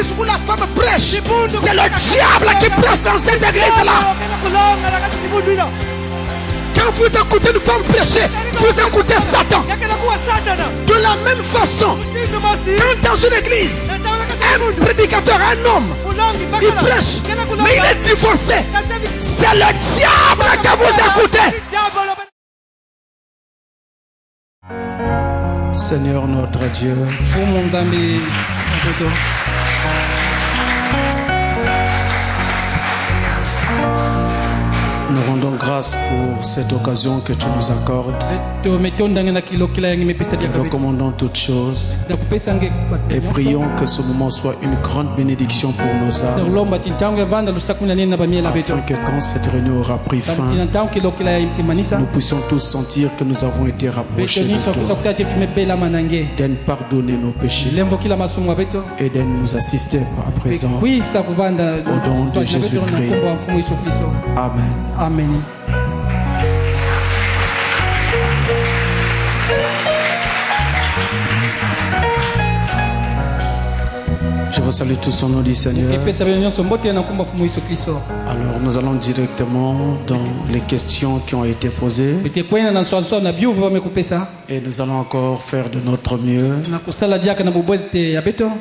église où la femme prêche, c'est le diable qui prêche dans cette église-là. Quand vous écoutez une femme prêcher, vous écoutez Satan. De la même façon, quand dans une église, un prédicateur, un homme, il prêche, mais il est divorcé, c'est le diable que vous écoutez. Seigneur notre Dieu, nous rendons grâce pour cette occasion que tu nous accordes. Nous recommandons toutes choses et prions que ce moment soit une grande bénédiction pour nos âmes, afin que quand cette réunion aura pris fin, nous puissions tous sentir que nous avons été rapprochés de toi, de nous pardonner nos péchés et de nous assister à présent au nom de Jésus-Christ. Amen. Amen. Je vous salue tous au nom du Seigneur. Alors nous allons directement dans les questions qui ont été posées. Et nous allons encore faire de notre mieux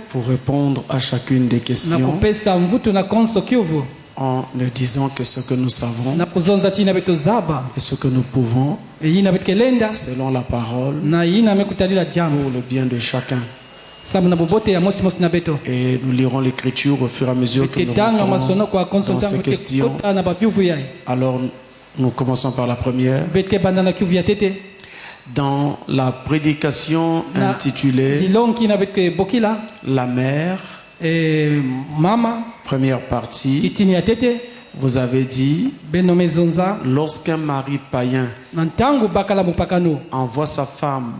pour répondre à chacune des questions, en ne disant que ce que nous savons et ce que nous pouvons selon la parole pour le bien de chacun. Et nous lirons l'écriture au fur et à mesure que nous rentrons dans ces questions. Alors nous commençons par la première. Dans la prédication intitulée La mère, première partie, vous avez dit, lorsqu'un mari païen envoie sa femme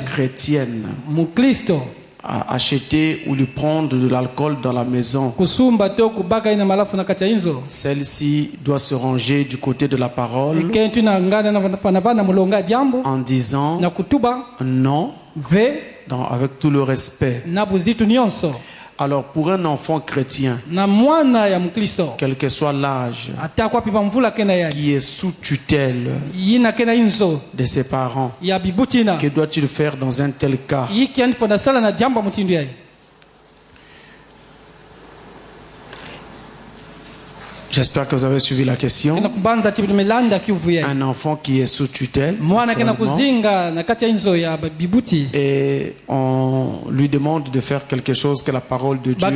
chrétienne à acheter ou lui prendre de l'alcool dans la maison, celle-ci doit se ranger du côté de la parole en disant non, avec tout le respect. Alors pour un enfant chrétien, quel que soit l'âge, qui est sous tutelle de ses parents, que doit-il faire dans un tel cas? J'espère que vous avez suivi la question. Un enfant qui est sous tutelle, et on lui demande de faire quelque chose que la parole de Dieu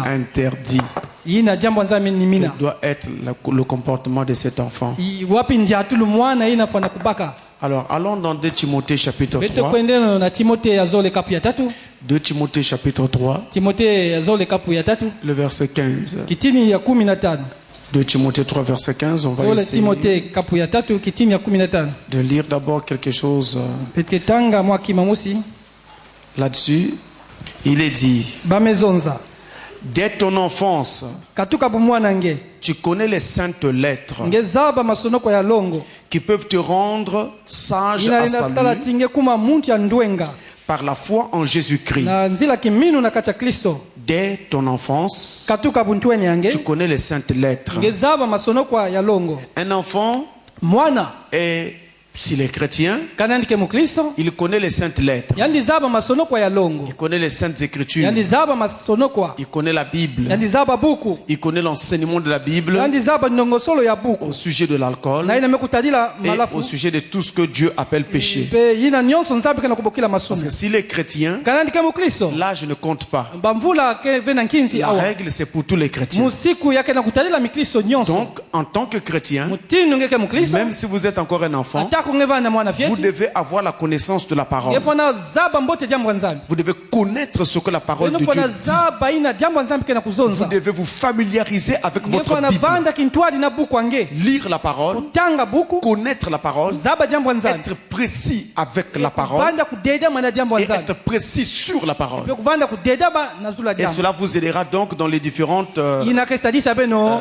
interdit. Quel doit être le comportement de cet enfant? Alors allons dans 2 Timothée chapitre 3. 2 Timothée chapitre 3, le verset 15. 2 Timothée 3 verset 15, on va essayer de lire d'abord quelque chose là-dessus. Il est dit, dès ton enfance, tu connais les saintes lettres qui peuvent te rendre sage à salut par la foi en Jésus-Christ. Dès ton enfance, tu connais les saintes lettres. Un enfant est, s'il est chrétien, il connaît les saintes lettres. Il connaît les saintes écritures. Il connaît la Bible. Il connaît l'enseignement de la Bible au sujet de l'alcool et au sujet de tout ce que Dieu appelle péché. Parce que s'il est chrétien, l'âge ne compte pas. La règle, c'est pour tous les chrétiens. Donc, en tant que chrétien, même si vous êtes encore un enfant, vous devez avoir la connaissance de la parole. Vous devez connaître ce que la parole de Dieu dit. Vous devez vous familiariser avec votre Bible. Lire la parole, connaître la parole, être précis avec la parole et être précis sur la parole. Et cela vous aidera donc dans les différentes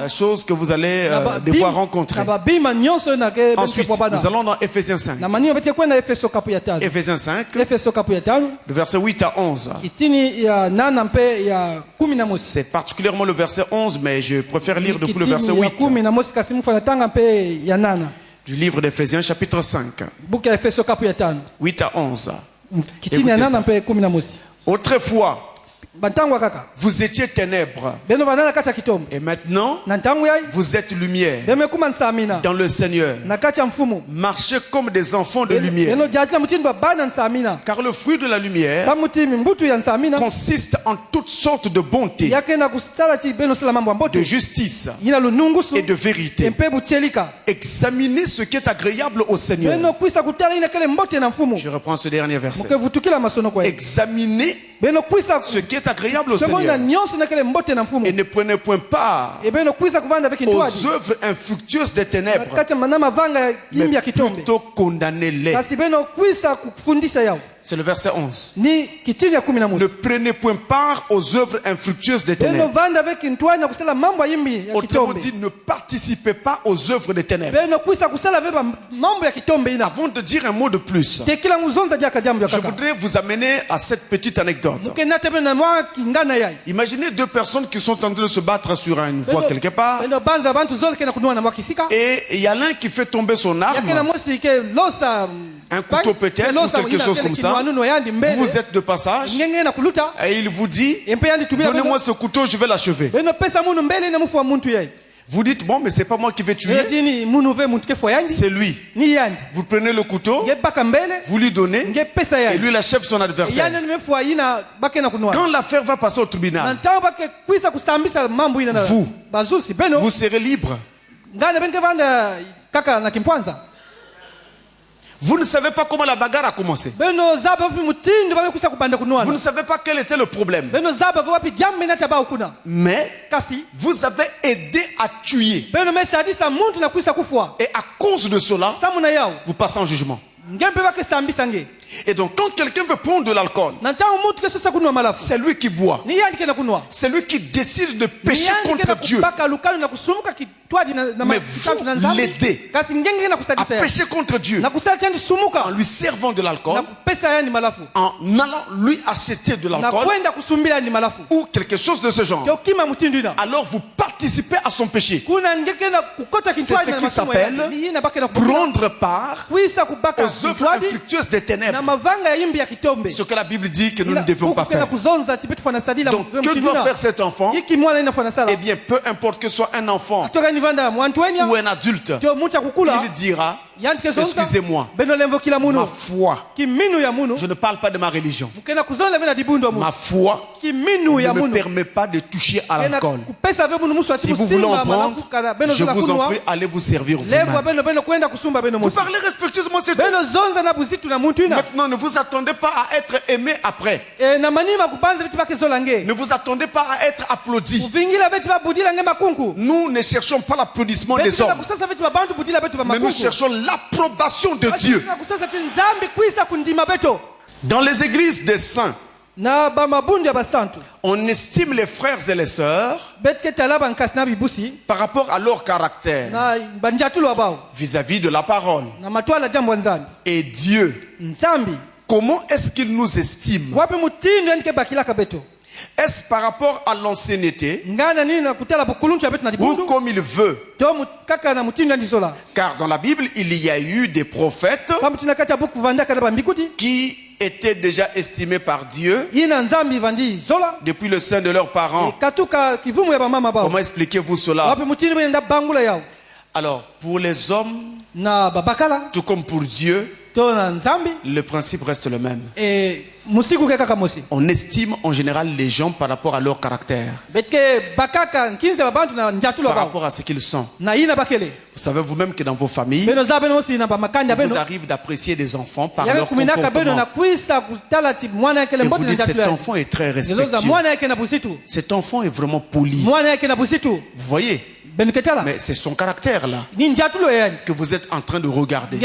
choses que vous allez devoir rencontrer. Ensuite, nous allons dans Ephésiens 5. Ephésiens 5, le verset 8 à 11. C'est particulièrement le verset 11, mais je préfère lire depuis le verset 8. Du livre d'Éphésiens, chapitre 5. 8 à 11. Autrefois, vous étiez ténèbres. Et maintenant, vous êtes lumière dans le Seigneur. Marchez comme des enfants de lumière. Car le fruit de la lumière consiste en toutes sortes de bonté, de justice et de vérité. Examinez ce qui est agréable au Seigneur. Je reprends ce dernier verset. Examinez ce qui est agréable au Seigneur. Et ne prenez point part aux œuvres infructueuses des ténèbres, mais plutôt condamnez-les. C'est le verset 11. Ne prenez point part aux œuvres infructueuses des ténèbres. Autrement dit, ne participez pas aux œuvres des ténèbres. Avant de dire un mot de plus, je voudrais vous amener à cette petite anecdote. Imaginez deux personnes qui sont en train de se battre sur une voie quelque part. Et il y a l'un qui fait tomber son arme, un couteau peut-être, ou quelque chose comme ça. Vous êtes de passage et il vous dit, donnez-moi ce couteau, je vais l'achever. Vous dites, bon, mais c'est pas moi qui vais tuer, c'est lui. Vous prenez le couteau, vous lui donnez, et lui l'achève son adversaire. Quand l'affaire va passer au tribunal, vous serez libre. Vous ne savez pas comment la bagarre a commencé. Vous ne savez pas quel était le problème. Mais vous avez aidé à tuer. Et à cause de cela, vous passez en jugement. Et donc quand quelqu'un veut prendre de l'alcool, c'est lui qui boit. C'est lui qui décide de pécher contre Dieu. Mais vous l'aidez à pécher contre Dieu en lui servant de l'alcool, en allant lui acheter de l'alcool ou quelque chose de ce genre. Alors vous participez à son péché. C'est ce qui s'appelle prendre part aux œuvres infructueuses des ténèbres. Ce que la Bible dit que nous ne devons pas faire. Donc que doit faire cet enfant? Eh bien, peu importe que ce soit un enfant ou un adulte, il dira, excusez-moi, ma foi, je ne parle pas de ma religion, ma foi ne me permet pas de toucher à l'alcool. Si vous voulez en prendre, je vous en prie, allez vous servir vous-même. Vous parlez respectueusement, c'est tout. Maintenant, ne vous attendez pas à être aimé après. Ne vous attendez pas à être applaudi. Nous ne cherchons pas l'applaudissement des hommes, mais nous cherchons l'approbation de Dieu. Dans les églises des saints, on estime les frères et les sœurs par rapport à leur caractère vis-à-vis de la parole. Et Dieu, comment est-ce qu'il nous estime? Est-ce par rapport à l'ancienneté ou comme il veut? Car dans la Bible, il y a eu des prophètes qui étaient déjà estimés par Dieu depuis le sein de leurs parents. Comment expliquez-vous cela? Alors, pour les hommes, tout comme pour Dieu, le principe reste le même. On estime en général les gens par rapport à leur caractère, par rapport à ce qu'ils sont. Vous savez vous-même que dans vos familles, il vous arrive d'apprécier des enfants par leur comportement. Et vous dites, cet enfant est très respectueux. Cet enfant est vraiment poli. Vous voyez? Mais c'est son caractère là que vous êtes en train de regarder.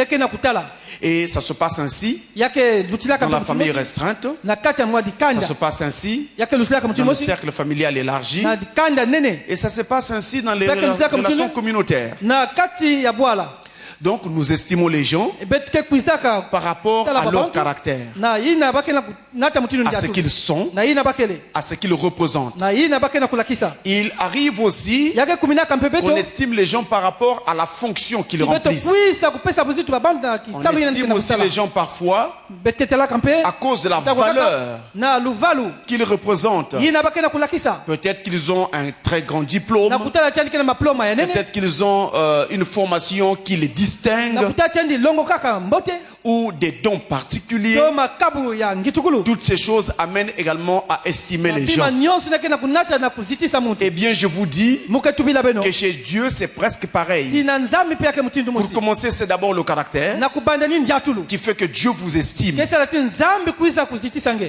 Et ça se passe ainsi dans la famille restreinte. Ça se passe ainsi dans le cercle familial élargi. Et ça se passe ainsi dans les relations communautaires. Donc nous estimons les gens par rapport à leur caractère, à ce qu'ils sont, à ce qu'ils représentent. Il arrive aussi qu'on estime les gens par rapport à la fonction qu'ils remplissent. On estime aussi les gens parfois à cause de la valeur qu'ils représentent. Peut-être qu'ils ont un très grand diplôme, peut-être qu'ils ont une formation qui les distingue, ou des dons particuliers. Toutes ces choses amènent également à estimer les gens. Eh bien, je vous dis que chez Dieu, c'est presque pareil. Pour commencer, c'est d'abord le caractère qui fait que Dieu vous estime.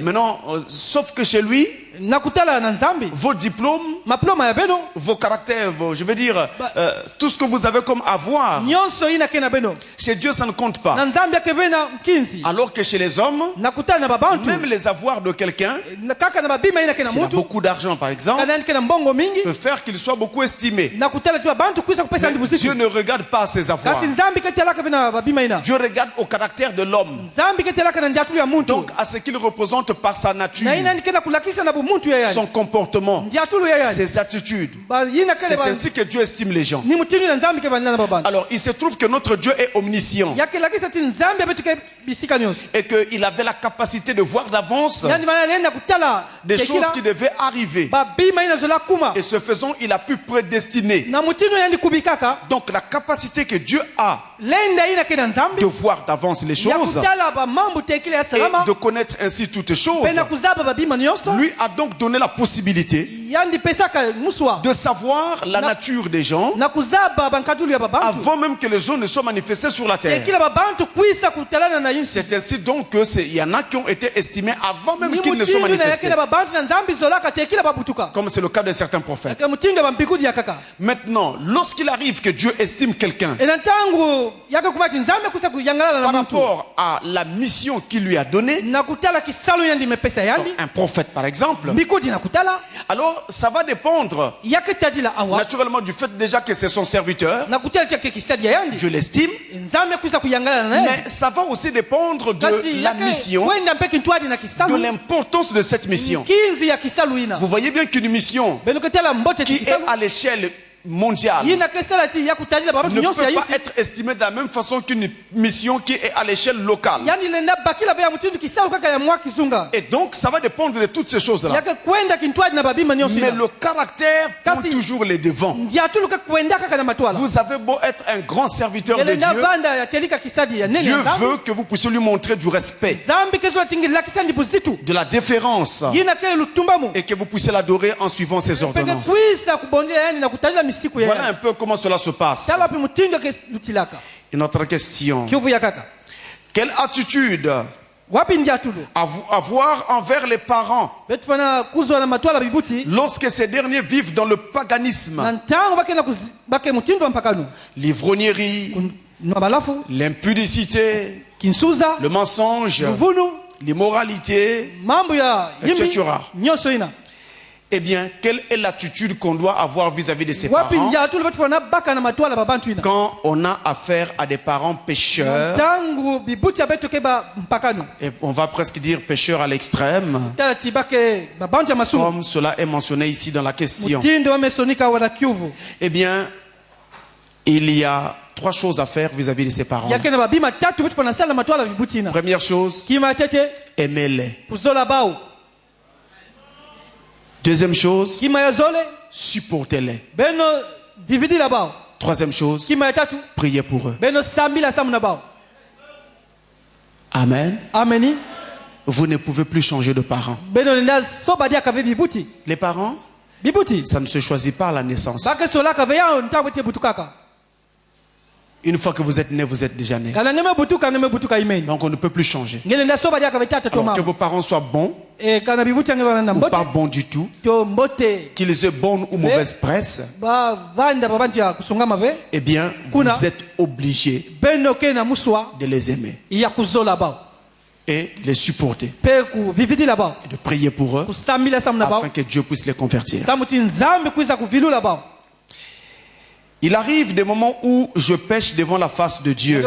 Maintenant, sauf que chez lui, vos diplômes, vos caractères, je veux dire, tout ce que vous avez comme avoir, chez Dieu, ça ne compte pas. Alors que chez les hommes, même les avoirs de quelqu'un, s'il a beaucoup d'argent par exemple, peut faire qu'il soit beaucoup estimé. Mais Dieu ne regarde pas ses avoirs. Dieu regarde au caractère de l'homme. Donc à ce qu'il représente par sa nature, son comportement, ses attitudes. C'est ainsi que Dieu estime les gens. Alors il se trouve que notre Dieu est omniscient et qu'il avait la capacité de voir d'avance des choses qui devaient arriver, et ce faisant il a pu prédestiner. Donc la capacité que Dieu a de voir d'avance les choses et de connaître ainsi toutes choses lui a donc donné la possibilité de savoir la nature des gens avant même que les gens ne soient manifestés sur la terre. C'est ainsi donc qu'il y en a qui ont été estimés avant même qu'ils ne soient manifestés, comme c'est le cas de certains prophètes. Maintenant, lorsqu'il arrive que Dieu estime quelqu'un par rapport à la mission qu'il lui a donnée, un prophète par exemple, alors ça va dépendre naturellement du fait déjà que c'est son serviteur, Dieu l'estime, mais ça va aussi dépendre de la mission, de l'importance de cette mission. Vous voyez bien qu'une mission qui est à l'échelle mondiale ne peut pas être estimée de la même façon qu'une mission qui est à l'échelle locale. Et donc ça va dépendre de toutes ces choses là. Mais le caractère prend toujours les devants. Vous avez beau être un grand serviteur de Dieu, Dieu veut que vous puissiez lui montrer du respect, de la déférence, et que vous puissiez l'adorer en suivant ses ordonnances. Voilà un peu comment cela se passe. Une autre question. Quelle attitude avoir envers les parents lorsque ces derniers vivent dans le paganisme, l'ivrognerie, l'impudicité, le mensonge, l'immoralité, etc. Eh bien, quelle est l'attitude qu'on doit avoir vis-à-vis de ses parents quand on a affaire à des parents pécheurs, et on va presque dire pécheurs à l'extrême, comme cela est mentionné ici dans la question? Eh bien, il y a 3 choses à faire vis-à-vis de ses parents. Première chose, aimez-les. Deuxième chose, supportez-les. Troisième chose, priez pour eux. Amen. Vous ne pouvez plus changer de parents. Les parents, ça ne se choisit pas à la naissance. Une fois que vous êtes né, vous êtes déjà né. Donc on ne peut plus changer. Alors que vos parents soient bons ou pas bons du tout, qu'ils aient bonne ou mauvaise presse, eh bien vous êtes obligés de les aimer et de les supporter et de prier pour eux afin que Dieu puisse les convertir. Il arrive des moments où je pêche devant la face de Dieu.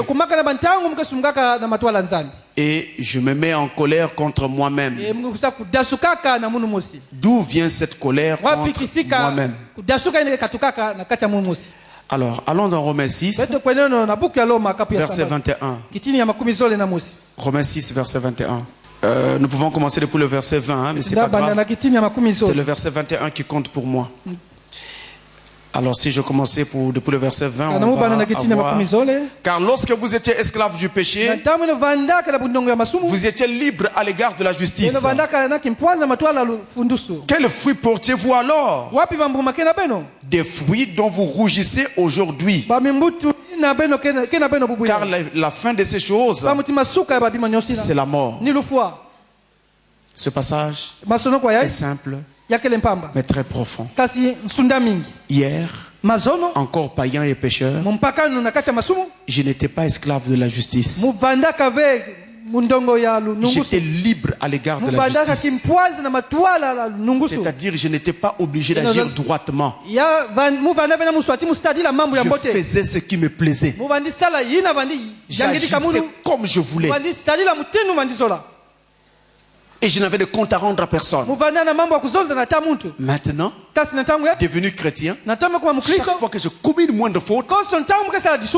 Et je me mets en colère contre moi-même. D'où vient cette colère contre moi-même? Alors, allons dans Romains 6, verset 21. Romains 6, verset 21. Nous pouvons commencer depuis le verset 20, hein, mais c'est pas grave. C'est le verset 21 qui compte pour moi. Alors si je commençais depuis le verset 20, on va avoir... Car lorsque vous étiez esclaves du péché, vous étiez libres à l'égard de la justice. Quel fruit portiez-vous alors? Des fruits dont vous rougissez aujourd'hui. Car la fin de ces choses, c'est la mort. Ce passage est simple, mais très profond. Hier, encore païen et pécheur, je n'étais pas esclave de la justice. J'étais libre à l'égard de la justice. C'est-à-dire, je n'étais pas obligé d'agir droitement. Je faisais ce qui me plaisait. J'agissais comme je voulais. Et je n'avais de compte à rendre à personne. Maintenant, devenu chrétien, chaque fois que je commets une moindre faute,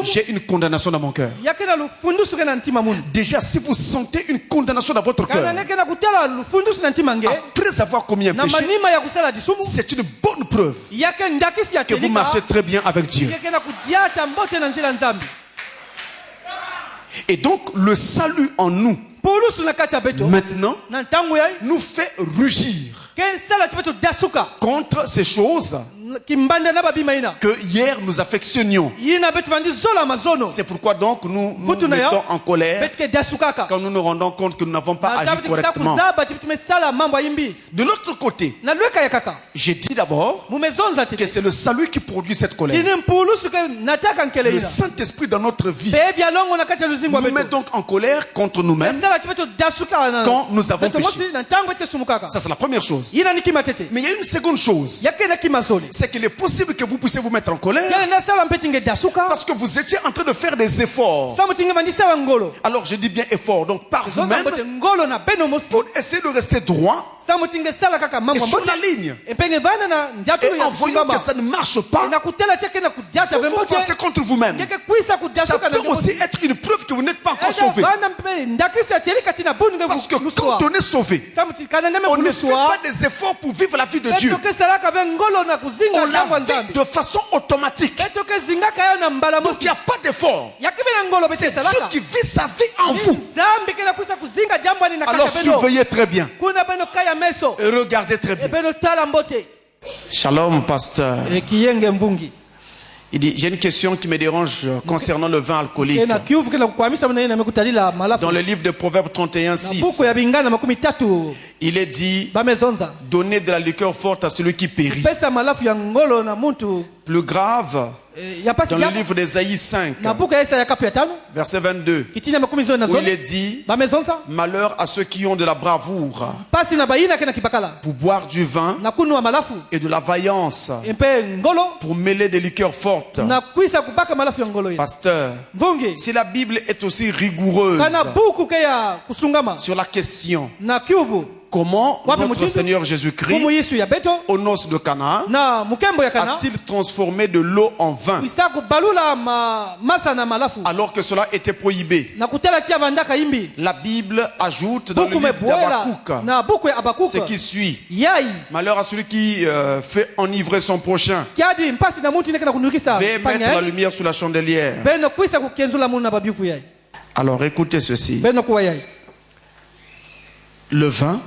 j'ai une condamnation dans mon cœur. Déjà, si vous sentez une condamnation dans votre cœur, après avoir commis un péché, c'est une bonne preuve que vous marchez très bien avec Dieu. Et donc, le salut en nous, maintenant, nous fait rugir contre ces choses que hier nous affectionnions. C'est pourquoi donc nous nous mettons en colère quand nous nous rendons compte que nous n'avons pas agi correctement. De l'autre côté, j'ai dit d'abord que c'est le salut qui produit cette colère. Le Saint-Esprit dans notre vie nous met donc en colère contre nous-mêmes quand nous avons péché. Ça c'est la première chose. Mais il y a une seconde chose. C'est qu'il est possible que vous puissiez vous mettre en colère parce que vous étiez en train de faire des efforts. Alors je dis bien efforts, donc par vous-même, pour essayer de rester droit et sur la ligne. Et en voyant que ça ne marche pas, vous vous fâchez contre vous-même. Ça peut aussi être une preuve que vous n'êtes pas encore sauvé. Parce que quand on est sauvé, on ne fait pas des efforts pour vivre la vie de Dieu. On la vit de façon automatique. Donc il n'y a pas d'effort. C'est Dieu qui vit sa vie en vous. Alors surveillez très bien. Et regardez très bien. Shalom, pasteur. Il dit, j'ai une question qui me dérange concernant le vin alcoolique. Dans le livre de Proverbes 31, 6, il est dit, donnez de la liqueur forte à celui qui périt. Plus grave, dans le livre d'Ésaïe 5, verset 22, où il est dit, malheur à ceux qui ont de la bravoure pour boire du vin et de la vaillance pour mêler des liqueurs fortes. Pasteur, si la Bible est aussi rigoureuse sur la question comment notre Seigneur Jésus-Christ, aux noces de Cana, a-t-il transformé de l'eau en vin alors que cela était prohibé? La Bible ajoute dans le livre d'Habakkuk ce qui suit. Malheur à celui qui fait enivrer son prochain. Veuillez mettre la lumière sur la chandelière. Alors écoutez ceci. Le vin,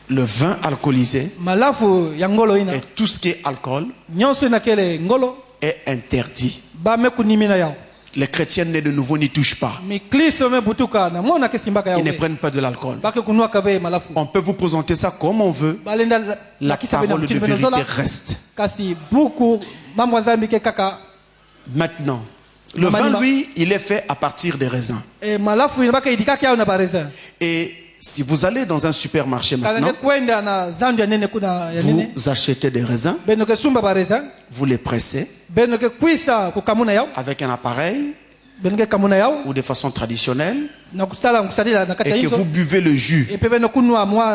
le vin alcoolisé et tout ce qui est alcool est interdit. Les chrétiens nés de nouveau n'y touchent pas. Ils ne prennent pas de l'alcool. On peut vous présenter ça comme on veut. La parole de vérité reste. Maintenant, le vin, lui, il est fait à partir des raisins. Et si vous allez dans un supermarché maintenant, vous achetez des raisins, vous les pressez avec un appareil ou de façon traditionnelle, et que vous buvez le jus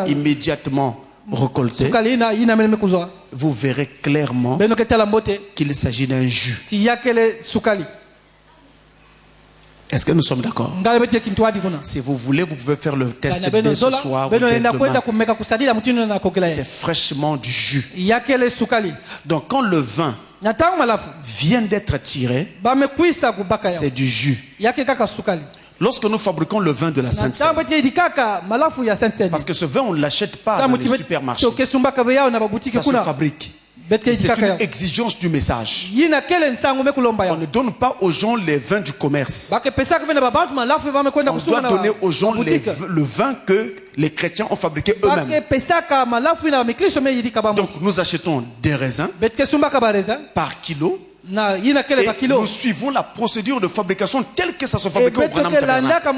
immédiatement récolté, vous verrez clairement qu'il s'agit d'un jus. Est-ce que nous sommes d'accord? Si vous voulez, vous pouvez faire le test dès ce soir ou dès demain. C'est fraîchement du jus. Donc quand le vin vient d'être tiré, c'est du jus. Lorsque nous fabriquons le vin de la Sainte Seine, parce que ce vin, on ne l'achète pas dans les supermarchés, ça se fabrique. C'est une exigence du message. On ne donne pas aux gens les vins du commerce. On doit donner aux gens le vin que les chrétiens ont fabriqué eux-mêmes. Donc nous achetons des raisins par kilo. Et nous suivons la procédure de fabrication telle que ça se fabrique au Branham Tabernacle.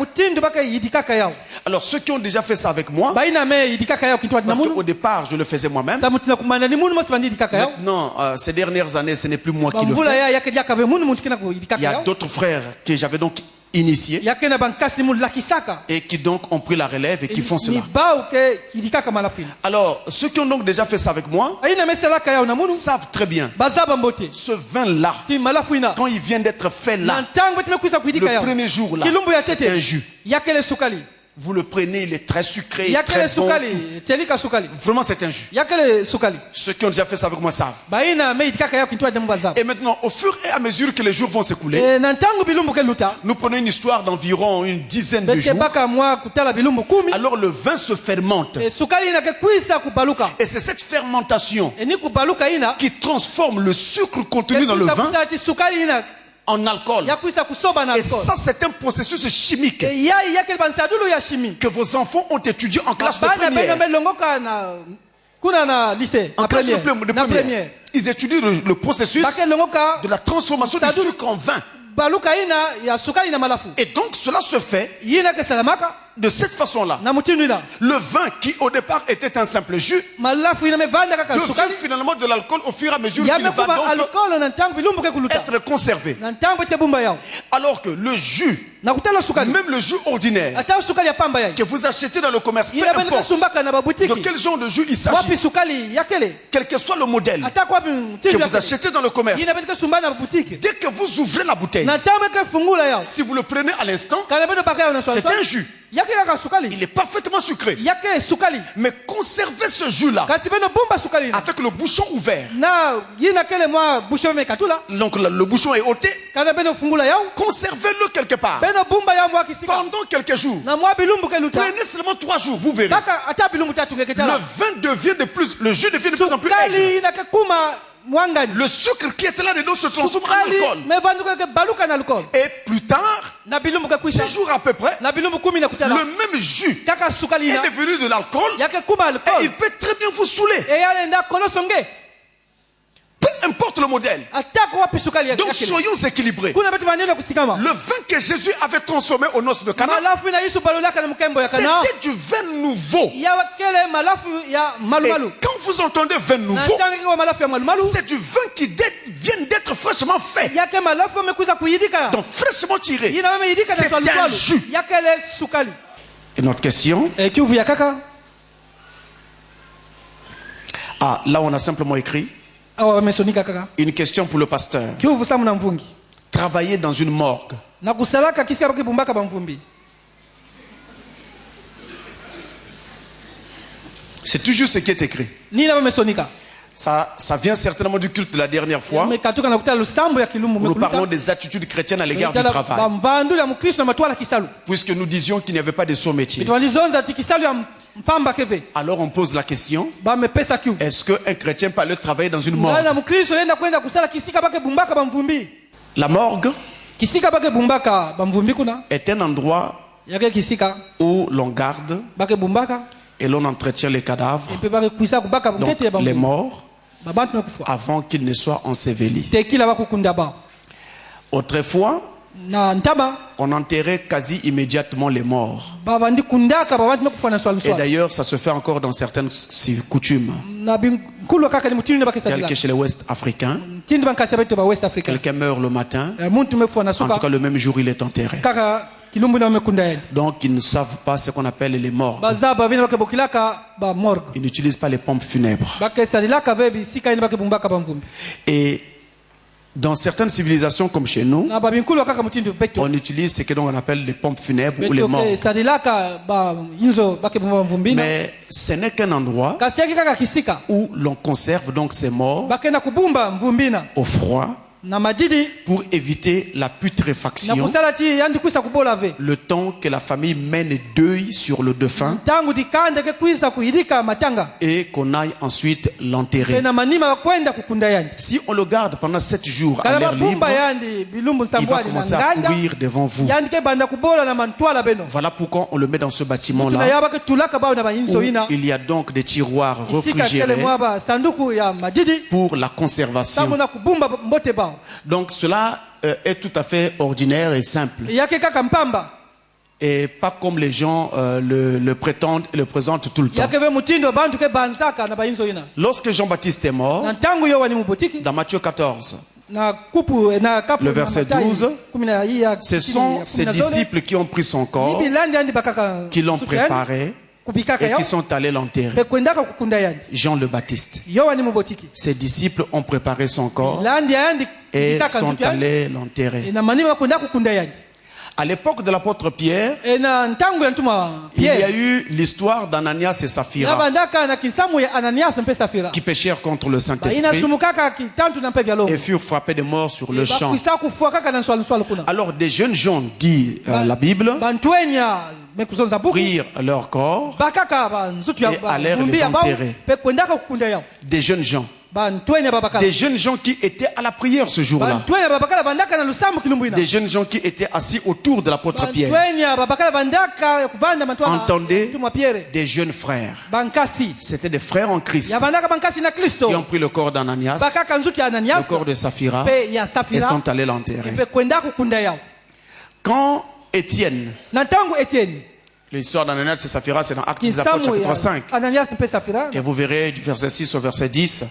Alors ceux qui ont déjà fait ça avec moi, parce qu'au départ je le faisais moi-même, maintenant ces dernières années ce n'est plus moi qui le fais. Il y a d'autres frères que j'avais donc initiés et qui donc ont pris la relève et qui font cela. Alors ceux qui ont donc déjà fait ça avec moi savent très bien ce vin là, quand il vient d'être fait là, le premier jour là, c'est un jus. Vous le prenez, il est très sucré, très bon. Vraiment, c'est un jus. Ceux qui ont déjà fait ça avec moi savent. Et maintenant, au fur et à mesure que les jours vont s'écouler, nous prenons une histoire d'environ une dizaine de jours. Alors le vin se fermente. Et c'est cette fermentation qui transforme le sucre contenu dans le vin en alcool. Et ça, c'est un processus chimique que vos enfants ont étudié en classe de première. En classe de première. Ils étudient le processus de la transformation du sucre en vin. Et donc cela se fait de cette façon-là. Le vin qui au départ était un simple jus devient finalement de l'alcool au fur et à mesure qu'il va donc être conservé. Alors que le jus, même le jus ordinaire que vous achetez dans le commerce, peu importe de quel genre de jus il s'agit, quel que soit le modèle que vous achetez dans le commerce, dès que vous ouvrez la bouteille, si vous le prenez à l'instant, c'est un jus. Il est parfaitement sucré. Mais conservez ce jus-là avec le bouchon ouvert. Donc le bouchon est ôté. Conservez-le quelque part pendant quelques jours. Prenez seulement 3 jours, vous verrez. Le vin devient de plus, le jus devient de plus en plus aigre. Le sucre qui était là-dedans se transforme en alcool. Et plus tard, 6 jours à peu près, le même jus est devenu de l'alcool et il peut très bien vous saouler. Peu importe le modèle. Donc soyons équilibrés. Le vin que Jésus avait transformé aux noces de Cana, c'était du vin nouveau. Et quand vous entendez vin nouveau, c'est du vin qui vient d'être fraîchement fait. Donc fraîchement tiré. C'est un jus. Et notre question? Ah, là on a simplement écrit une question pour le pasteur. Travailler dans une morgue. C'est toujours ce qui est écrit. Ça vient certainement du culte de la dernière fois. Nous parlons des attitudes chrétiennes à l'égard du travail. Puisque nous disions qu'il n'y avait pas de saut métier. Alors on pose la question, est-ce qu'un chrétien peut aller travailler dans une morgue? La morgue est un endroit où l'on garde et l'on entretient les cadavres, donc les morts, avant qu'ils ne soient ensevelis. Autrefois, on enterrait quasi immédiatement les morts. Et d'ailleurs, ça se fait encore dans certaines coutumes. Tel que chez les Ouest africains, quelqu'un meurt le matin, en tout cas le même jour il est enterré. Donc ils ne savent pas ce qu'on appelle les morts. Ils n'utilisent pas les pompes funèbres. Et dans certaines civilisations comme chez nous, on utilise ce qu'on appelle les pompes funèbres ou les morts. Mais ce n'est qu'un endroit où l'on conserve donc ces morts au froid pour éviter la putréfaction, le temps que la famille mène deuil sur le défunt et qu'on aille ensuite l'enterrer. Si on le garde pendant 7 jours à l'air libre, il va commencer à pourrir devant vous. Voilà pourquoi on le met dans ce bâtiment-là où il y a donc des tiroirs réfrigérés pour la conservation. Donc cela est tout à fait ordinaire et simple. Et pas comme les gens le prétendent et le présentent tout le temps. Lorsque Jean-Baptiste est mort, dans Matthieu 14, le verset 12, ce sont ses disciples qui ont pris son corps, qui l'ont préparé et qui sont allés l'enterrer. Jean le Baptiste. Ses disciples ont préparé son corps et sont allés l'enterrer. À l'époque de l'apôtre Pierre, il y a eu l'histoire d'Ananias et Saphira qui péchèrent contre le Saint-Esprit et furent frappés de mort sur le champ. Alors des jeunes gens, dit la Bible, prirent leur corps et allèrent les enterrer. Des jeunes gens. Des jeunes gens qui étaient à la prière ce jour-là. Des jeunes gens qui étaient assis autour de l'apôtre Pierre. Entendez, des jeunes frères. C'était des frères en Christ qui ont pris le corps d'Ananias, le corps de Saphira et sont allés l'enterrer. Quand Étienne, l'histoire d'Ananias et Saphira, c'est dans Actes des Apôtres chapitre 5. Et vous verrez du verset 6 au verset 10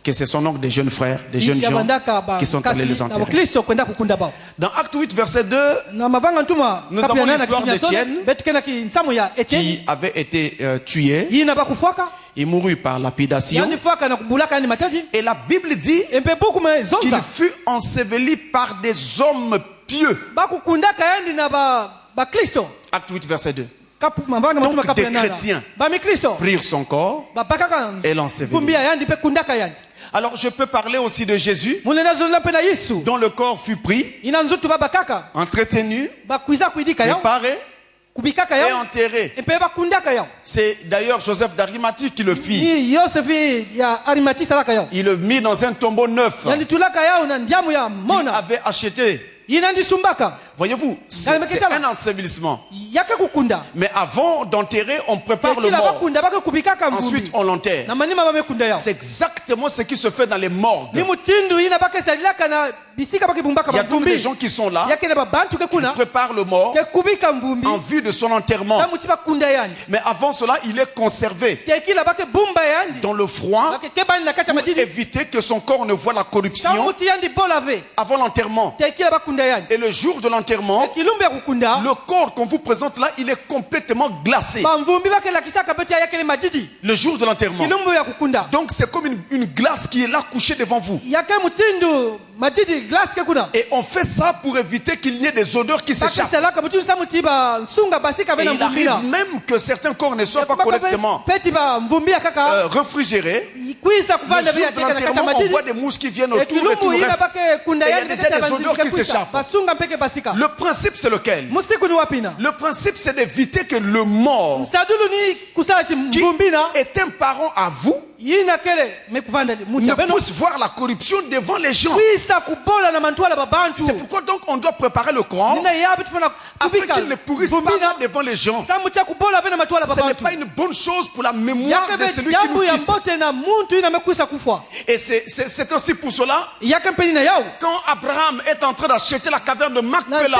que ce sont donc des jeunes frères, des jeunes gens qui sont allés les enterrer. Dans Acte 8 verset 2, nous avons l'histoire d'Étienne qui avait été tué. Il mourut par lapidation. Et la Bible dit qu'il fut enseveli par des hommes pieux. Acte 8 verset 2. Donc des chrétiens prirent son corps et l'ensevelirent. Alors je peux parler aussi de Jésus dont le corps fut pris, entretenu, préparé et enterré. C'est d'ailleurs Joseph d'Arimathie qui le fit. Il le mit dans un tombeau neuf qu'il avait acheté. Voyez-vous, c'est un ensevelissement. Mais avant d'enterrer, on prépare le mort. Ensuite, on l'enterre. C'est exactement ce qui se fait dans les morgues. Il y a donc des gens qui sont là, qui préparent le mort en vue de son enterrement. Mais avant cela, il est conservé dans le froid pour éviter que son corps ne voie la corruption avant l'enterrement. Et le jour de l'enterrement, le corps qu'on vous présente là, il est complètement glacé. Le jour de l'enterrement. Donc c'est comme une glace qui est là couchée devant vous. Et on fait ça pour éviter qu'il y ait des odeurs qui s'échappent. Et il arrive même que certains corps ne soient pas correctement réfrigérés. Le jour de l'enterrement, on voit des mouches qui viennent autour et tout le reste. Et il y a déjà des odeurs qui s'échappent. Le principe c'est lequel? Le principe c'est d'éviter que le mort, qui est un parent à vous, ne puisse voir la corruption devant les gens. C'est pourquoi donc on doit préparer le corps afin qu'il ne pourrisse pas là devant les gens. Ce n'est pas une bonne chose pour la mémoire de celui qui nous quitte. Et c'est aussi pour cela, quand Abraham est en train d'acheter la caverne de Macpéla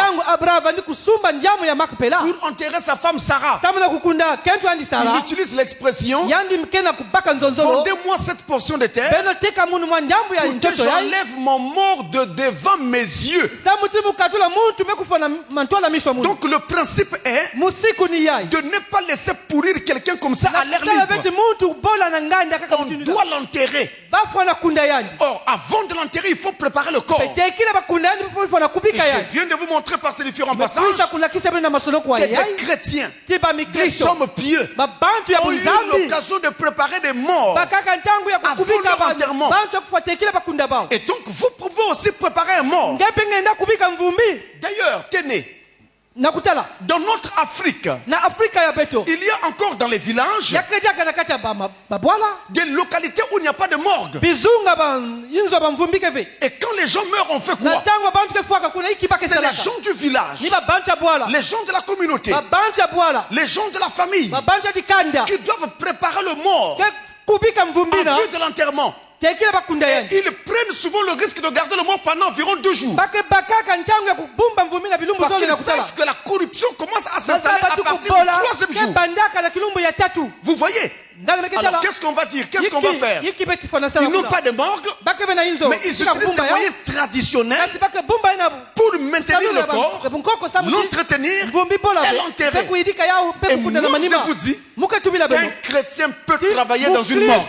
pour enterrer sa femme Sarah, il utilise l'expression: vendez-moi cette portion de terre pour que j'enlève mon mort de devant mes yeux. Donc le principe est de ne pas laisser pourrir quelqu'un comme ça à l'air libre. On doit l'enterrer. Or, avant de l'enterrer, il faut préparer le corps. Et je viens de vous montrer par ces différents passages que des chrétiens, des hommes pieux ont eu l'occasion de préparer des morts avant leur enterrement. Et donc vous pouvez aussi préparer un mort. D'ailleurs, tenez, dans notre Afrique, il y a encore dans les villages des localités où il n'y a pas de morgue. Et quand les gens meurent, on fait quoi? C'est les gens du village, les gens de la communauté, les gens de la famille qui doivent préparer le mort en vue de l'enterrement. Et ils prennent souvent le risque de garder le mort pendant environ 2 jours. Parce qu'ils savent que la corruption commence à s'installer à partir du 3e jour. Vous voyez? Alors qu'est-ce qu'on va dire? Qu'est-ce qu'on va faire? Ils n'ont pas de morgue, mais ils utilisent des moyens traditionnels pour maintenir le corps, l'entretenir et l'enterrer. Et moi je vous dis qu'un chrétien peut travailler dans une morgue.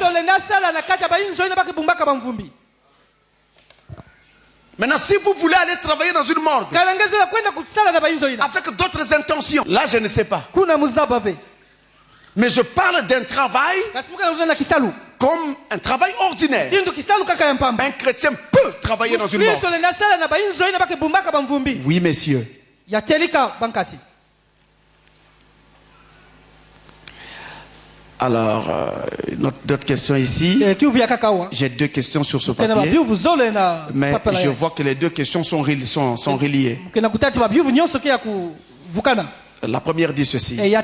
Maintenant, si vous voulez aller travailler dans une morgue avec d'autres intentions, là je ne sais pas. Mais je parle d'un travail comme un travail ordinaire. Un chrétien peut travailler dans une morgue. Oui, messieurs. Alors, d'autres questions ici. J'ai 2 questions sur ce papier. Mais je vois que les 2 questions sont reliées. La première dit ceci. Ne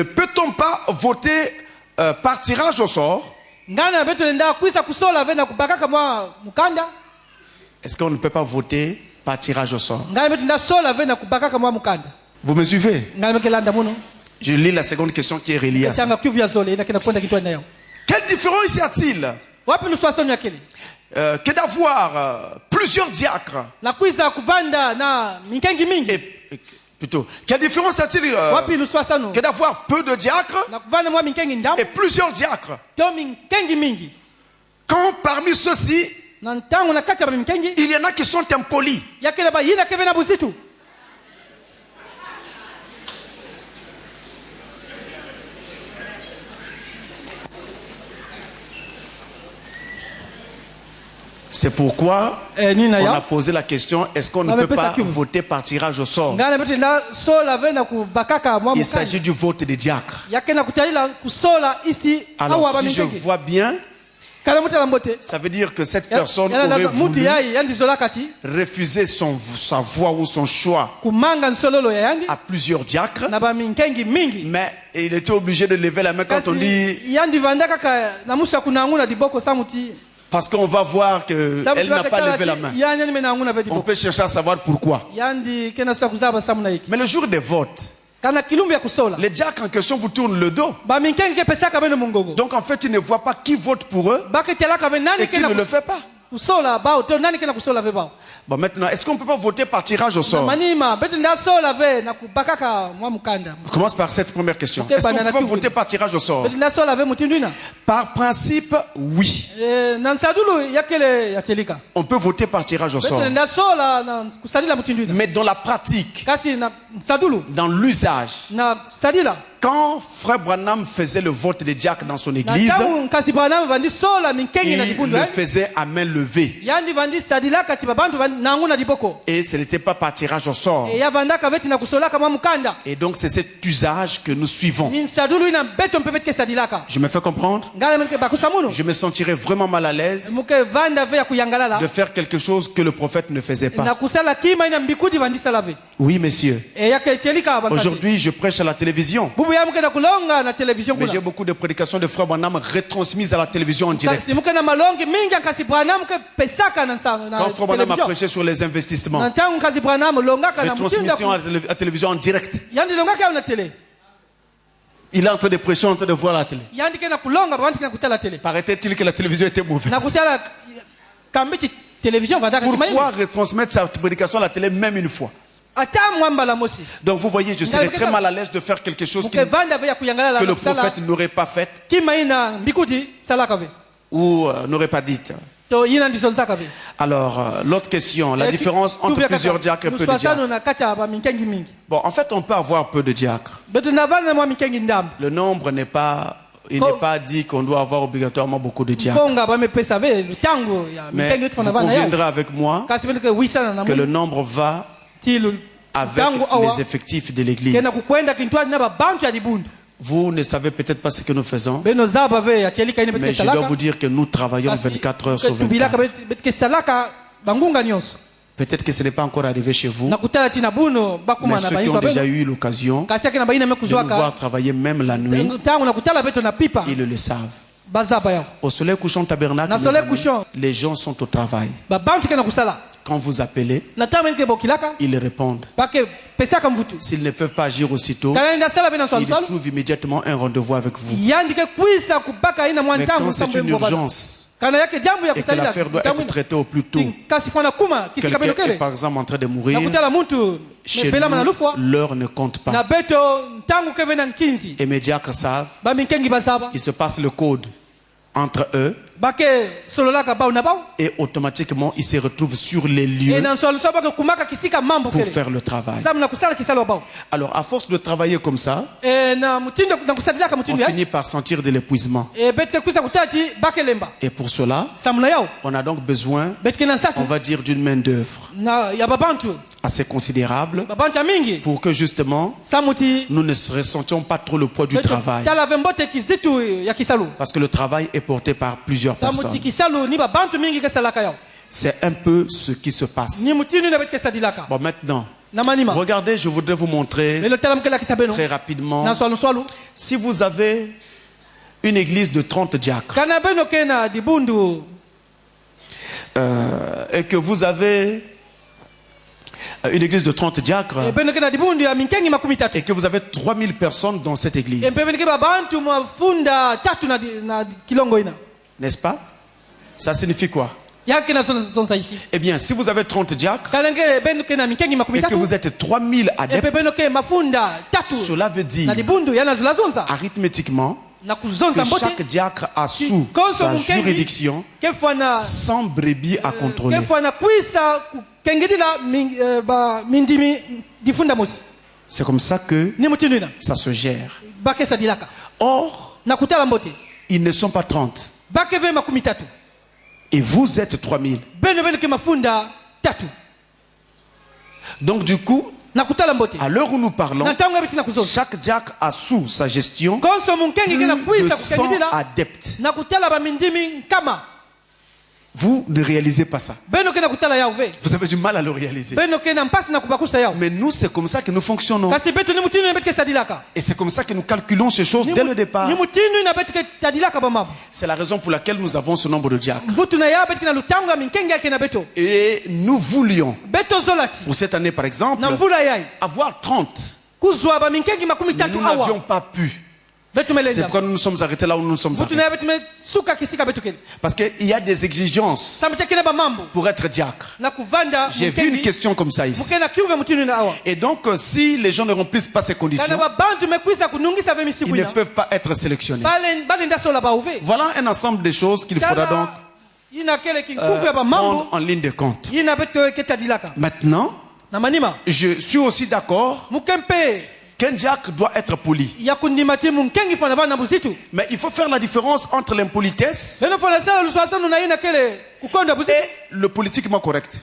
peut-on pas voter par tirage au sort? Est-ce qu'on ne peut pas voter par tirage au sort? Vous me suivez? Je lis la seconde question qui est reliée à ça. Quelle différence y a-t-il que d'avoir plusieurs diacres? Plutôt, quelle différence y a-t-il que d'avoir peu de diacres et plusieurs diacres? Quand parmi ceux-ci, il y en a qui sont impolis. C'est pourquoi on a posé la question, est-ce qu'on ne peut pas voter par tirage au sort? Il s'agit du vote des diacres. Alors si je vois bien, ça veut dire que cette personne aurait voulu refuser sa voix ou son choix à plusieurs diacres, mais il était obligé de lever la main quand on dit... Parce qu'on va voir qu'elle n'a pas levé la main. On peut chercher à savoir pourquoi. Mais le jour des votes, les diacres en question vous tournent le dos. Donc en fait, ils ne voient pas qui vote pour eux et qui ne le fait pas. Bon, maintenant, est-ce qu'on ne peut pas voter par tirage au sort? On commence par cette première question. Est-ce qu'on ne peut pas voter par tirage au sort? Par principe, oui. On peut voter par tirage au sort. Mais dans la pratique, dans l'usage, quand Frère Branham faisait le vote des diacres dans son église, il le faisait à main levée. Et ce n'était pas par tirage au sort. Et donc c'est cet usage que nous suivons. Je me fais comprendre? Je me sentirais vraiment mal à l'aise de faire quelque chose que le prophète ne faisait pas. Oui, messieurs. Aujourd'hui, je prêche à la télévision. Mais j'ai beaucoup de prédications de Frère Branham retransmises à la télévision en direct. Quand Frère Branham a prêché sur les investissements, retransmission à la télévision en direct. Il est en train de prêcher, en train de voir la télé. Paraît-il que la télévision était mauvaise? Pourquoi retransmettre sa prédication à la télé même une fois? Donc vous voyez, je serais très mal à l'aise de faire quelque chose que le prophète n'aurait pas fait ou n'aurait pas dit. Alors, l'autre question, la différence entre plusieurs diacres et peu de diacres. Bon, en fait, on peut avoir peu de diacres. Le nombre n'est pas... Il n'est pas dit qu'on doit avoir obligatoirement beaucoup de diacres. Mais vous conviendrez avec moi que le nombre va avec les effectifs de l'église. Vous ne savez peut-être pas ce que nous faisons, mais je dois vous dire que nous travaillons 24 heures sur 24. Peut-être que ce n'est pas encore arrivé chez vous, mais ceux qui ont déjà eu l'occasion de nous voir travailler même la nuit, ils le savent. Au soleil couchant tabernacle, les gens sont au travail. Quand vous appelez, ils répondent. S'ils ne peuvent pas agir aussitôt, ils trouvent immédiatement un rendez-vous avec vous. Mais quand c'est une urgence et que l'affaire doit être traitée au plus tôt, quelqu'un est par exemple en train de mourir, chez nous, l'heure ne compte pas. Et mes diacres savent, il se passe le code entre eux et automatiquement ils se retrouvent sur les lieux pour faire le travail. Alors à force de travailler comme ça, on finit par sentir de l'épuisement. Et pour cela, on a donc besoin, on va dire, d'une main d'œuvre assez considérable pour que justement nous ne ressentions pas trop le poids du travail. Parce que le travail est porté par plusieurs personnes. C'est un peu ce qui se passe. Bon, maintenant, regardez, je voudrais vous montrer très rapidement. Si vous avez une église de 30 diacres et que vous avez une église de 30 diacres et que vous avez 3000 personnes dans cette église, n'est-ce pas? Ça signifie quoi? Eh bien, si vous avez 30 diacres et que vous êtes 3000 adeptes, cela veut dire arithmétiquement que chaque diacre a sous sa juridiction 100 brebis à contrôler. C'est comme ça que ça se gère. Or, ils ne sont pas 30. Et vous êtes 3000. Donc du coup, à l'heure où nous parlons, chaque diacre a sous sa gestion plus de 100 adeptes. Vous ne réalisez pas ça. Vous avez du mal à le réaliser. Mais nous, c'est comme ça que nous fonctionnons. Et c'est comme ça que nous calculons ces choses dès le départ. C'est la raison pour laquelle nous avons ce nombre de diacres. Et nous voulions, pour cette année par exemple, avoir 30. Mais nous n'avions pas pu. C'est pourquoi nous nous sommes arrêtés là où nous nous sommes arrêtés. Parce qu'il y a des exigences pour être diacre. J'ai vu une question comme ça ici. Et donc, si les gens ne remplissent pas ces conditions, ils ne peuvent pas être sélectionnés. Voilà un ensemble de choses qu'il faudra donc prendre en ligne de compte. Maintenant, je suis aussi d'accord qu'un diacre doit être poli. Mais il faut faire la différence entre l'impolitesse et le politiquement correct.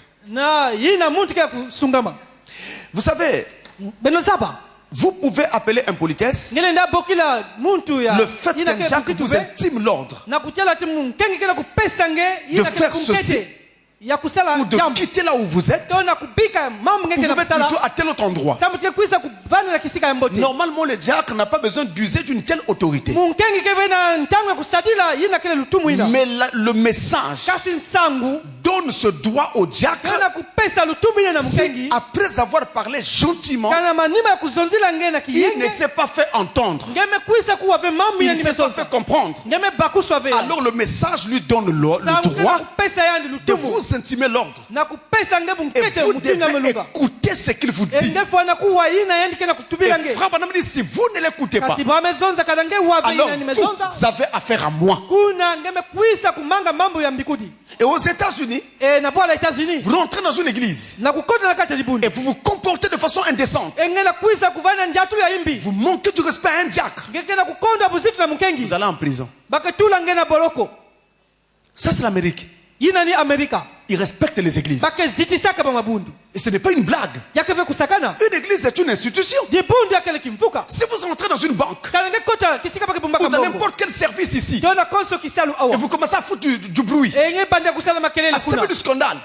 Vous savez, vous pouvez appeler impolitesse le fait qu'un diacre vous intime l'ordre de faire ceci ou de quitter là où vous êtes pour vous mettre plutôt à tel autre endroit. Normalement, le diacre n'a pas besoin d'user d'une telle autorité. Mais le message donne ce droit au diacre si, après avoir parlé gentiment, il ne s'est pas fait entendre, il ne s'est pas fait comprendre, alors le message lui donne le droit de vous intimer l'ordre. Et vous devez écouter ce qu'il vous dit. Et Frère Branham dit, si vous ne l'écoutez pas, alors vous avez affaire à moi. Et aux États-Unis, vous rentrez dans une église et vous vous comportez de façon indécente. Vous manquez du respect à un diacre. Vous allez en prison. Ça, c'est l'Amérique. Ils respectent les églises. Et ce n'est pas une blague. Une église est une institution. Si vous entrez dans une banque ou dans n'importe quel service ici et vous commencez à foutre du bruit, à semer du scandale,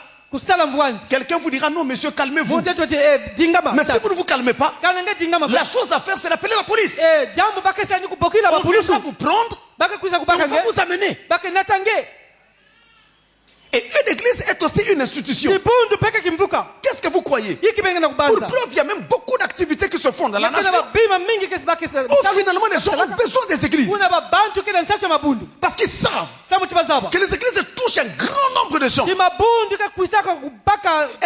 quelqu'un vous dira non monsieur, calmez-vous. Mais si vous ne vous calmez pas, la chose à faire c'est d'appeler la police. On va vous prendre, on va vous amener. Et une église est aussi une institution. Qu'est-ce que vous croyez? Pour preuve, il y a même beaucoup d'activités qui se font dans la nation. Où finalement les gens ont besoin des églises. Parce qu'ils savent que les églises touchent un grand nombre de gens. Et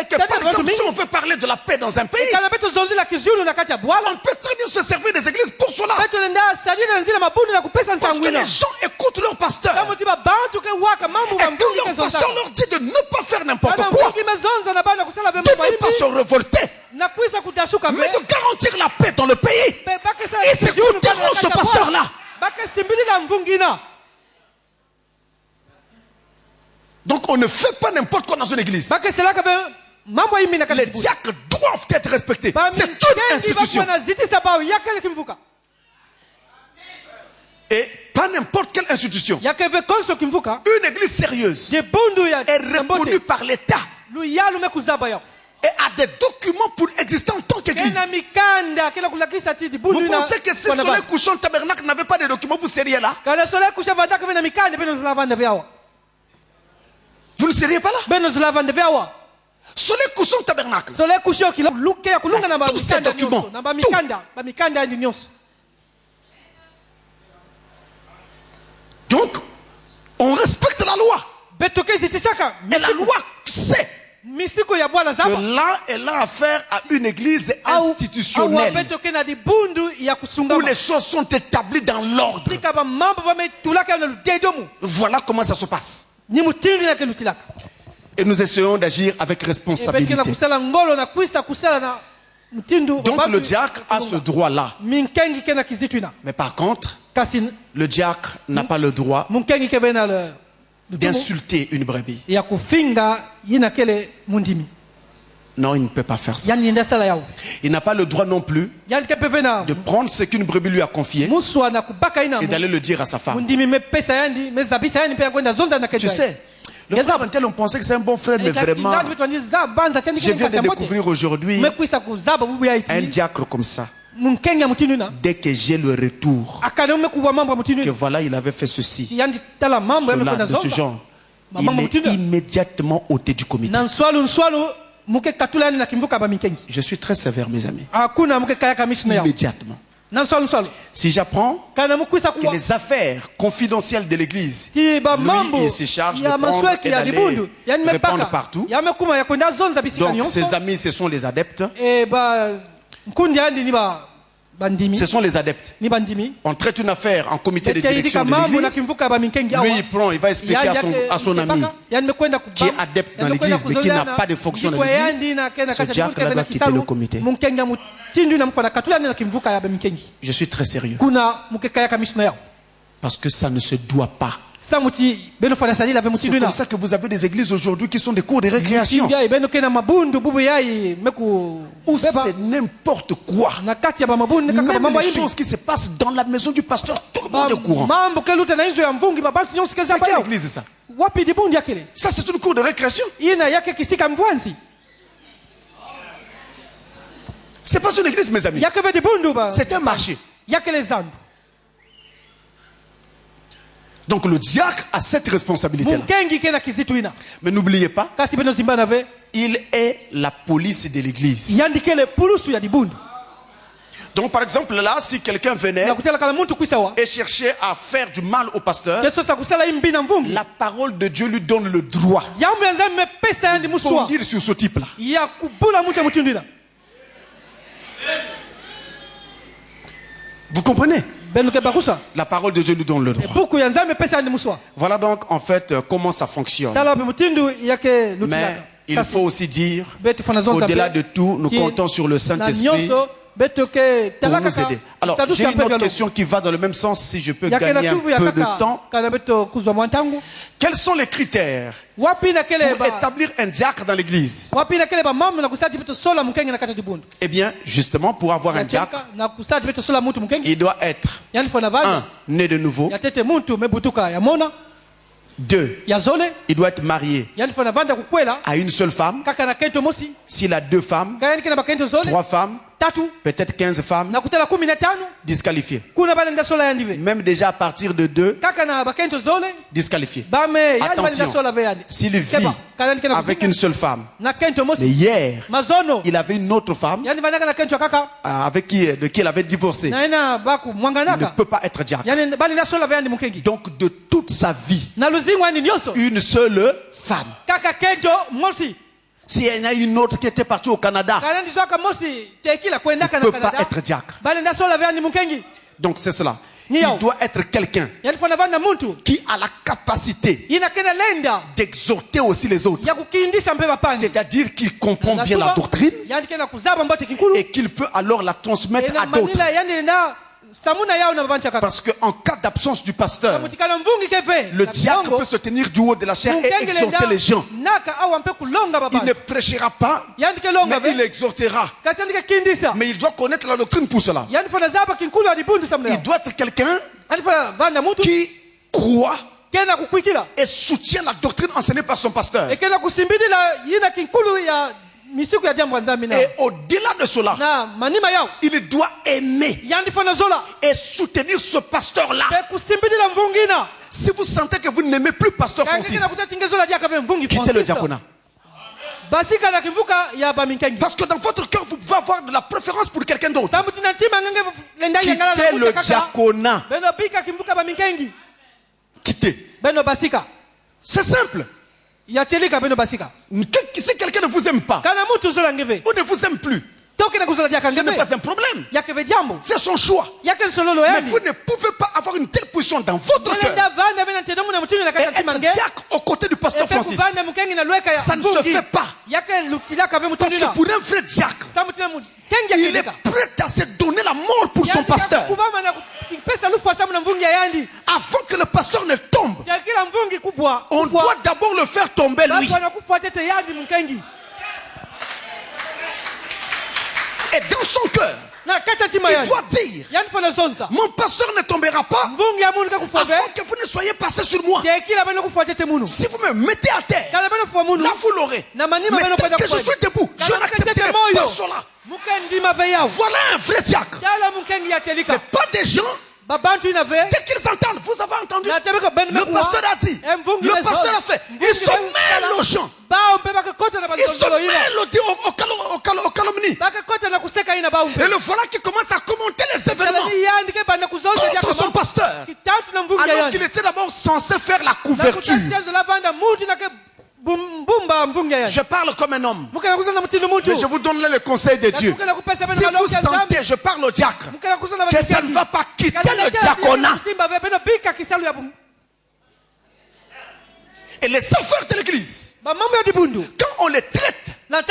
que par exemple, si on veut parler de la paix dans un pays, on peut très bien se servir des églises pour cela. Parce que les gens écoutent leur pasteur. Et quand leur pasteur leur dit de ne pas faire n'importe quoi, de ne pas se révolter, mais de garantir la paix dans le pays, et écouteront ce pasteur-là. Donc on ne fait pas n'importe quoi dans une église. Les diacres doivent être respectés. C'est une institution. Et pas n'importe quelle institution. Une église sérieuse est reconnue par l'État et a des documents pour exister en tant qu'église. Vous pensez que si Soleil Couchant Tabernacle n'avait pas de documents, vous seriez là? Vous ne seriez pas là? Soleil Couchant Tabernacle, tous ces documents, tout. Donc, on respecte la loi. Et la loi sait que là, elle a affaire à une église institutionnelle où les choses sont établies dans l'ordre. Voilà comment ça se passe. Et nous essayons d'agir avec responsabilité. Donc le diacre a ce droit-là. Mais par contre, le diacre n'a pas le droit d'insulter une brebis. Non, il ne peut pas faire ça. Il n'a pas le droit non plus de prendre ce qu'une brebis lui a confié et d'aller le dire à sa femme. Tu sais, le frère Bantel, on pensait que c'est un bon frère, mais vraiment, je viens de découvrir aujourd'hui un diacre comme ça. Dès que j'ai le retour, que voilà, il avait fait ceci, cela, de ce genre, il est immédiatement ôté du comité. Je suis très sévère, mes amis. Immédiatement. Si j'apprends que les affaires confidentielles de l'église, lui, il se charge de prendre et d'aller répandre partout. Donc ses amis, ce sont les adeptes. ce sont les adeptes. On traite une affaire en comité de direction de l'église. Lui, il prend, il va expliquer à son ami qui est adepte dans l'église mais qui n'a pas de fonction dans l'église. Ce diacre-là doit quitter le comité. Je suis très sérieux. Parce que ça ne se doit pas. C'est comme ça que vous avez des églises aujourd'hui qui sont des cours de récréation. Où c'est n'importe quoi. Même les choses qui se passent dans la maison du pasteur, tout le monde est au courant. C'est quelle église ça? Ça c'est une cour de récréation. C'est pas une église mes amis. C'est un marché. Donc le diacre a cette responsabilité-là. Mais n'oubliez pas, il est la police de l'église. Donc par exemple là, si quelqu'un venait et cherchait à faire du mal au pasteur, la parole de Dieu lui donne le droit de bondir sur ce type-là. Vous comprenez? La parole de Dieu nous donne le droit. Voilà donc en fait comment ça fonctionne. Mais il faut aussi dire qu'au-delà de tout, nous comptons sur le Saint-Esprit pour nous aider. Alors j'ai une autre question qui va dans le même sens si je peux gagner un peu de temps. Quels sont les critères pour établir un diacre dans l'église? Eh bien, justement, pour avoir un diacre, il doit être 1. Né de nouveau. 2. Il doit être marié à une seule femme. S'il a 2 femmes, 3 femmes, peut-être 15 femmes, disqualifié. Même déjà à partir de 2, disqualifié. Attention, s'il vit avec une seule femme, mais hier, il avait une autre femme de qui il avait divorcé, il ne peut pas être diacre. Donc de toute sa vie, une seule femme. S'il y en a une autre qui était partie au Canada, il ne peut pas être diacre. Donc c'est cela. Il doit être quelqu'un qui a la capacité d'exhorter aussi les autres. C'est-à-dire qu'il comprend bien la doctrine et qu'il peut alors la transmettre à d'autres. Parce qu'en cas d'absence du pasteur, le diacre peut se tenir du haut de la chair et exhorter les gens. Il ne prêchera pas, mais il exhortera. Mais il doit connaître la doctrine pour cela. Il doit être quelqu'un qui croit et soutient la doctrine enseignée par son pasteur. Et au-delà de cela, il doit aimer et soutenir ce pasteur-là. Si vous sentez que vous n'aimez plus Pasteur Francis, quittez le diaconat. Parce que dans votre cœur, vous pouvez avoir de la préférence pour quelqu'un d'autre. Quittez le diaconat. Quittez. C'est simple. Si quelqu'un ne vous aime pas, ou ne vous aime plus, ce n'est pas un problème. C'est son choix. Mais vous ne pouvez pas avoir une telle position dans votre cœur et être diacre aux côtés du pasteur Francis. Ça ne se fait pas. Parce que pour un vrai diacre, il est prêt à se donner la mort pour son pasteur. Avant que le pasteur ne tombe, on doit d'abord le faire tomber lui. Et dans son cœur, il doit dire: mon pasteur ne tombera pas avant que vous ne soyez passé sur moi. Si vous me mettez à terre, là vous l'aurez. Mais tant que je suis debout, je n'accepterai pas cela. Voilà un vrai diacre. Mais pas des gens. Dès qu'ils entendent, vous avez entendu, le pasteur a dit, le pasteur a fait, ils se mêlent aux gens, ils se mêlent aux calomnies. Et le voilà qui commence à commenter les événements contre son pasteur, alors qu'il était d'abord censé faire la couverture. Je parle comme un homme. Mais je vous donne là le conseil de Dieu. Si vous sentez, je parle au diacre, que ça ne va pas quitter le diaconat. Et les affaires de l'église, quand on les traite, ça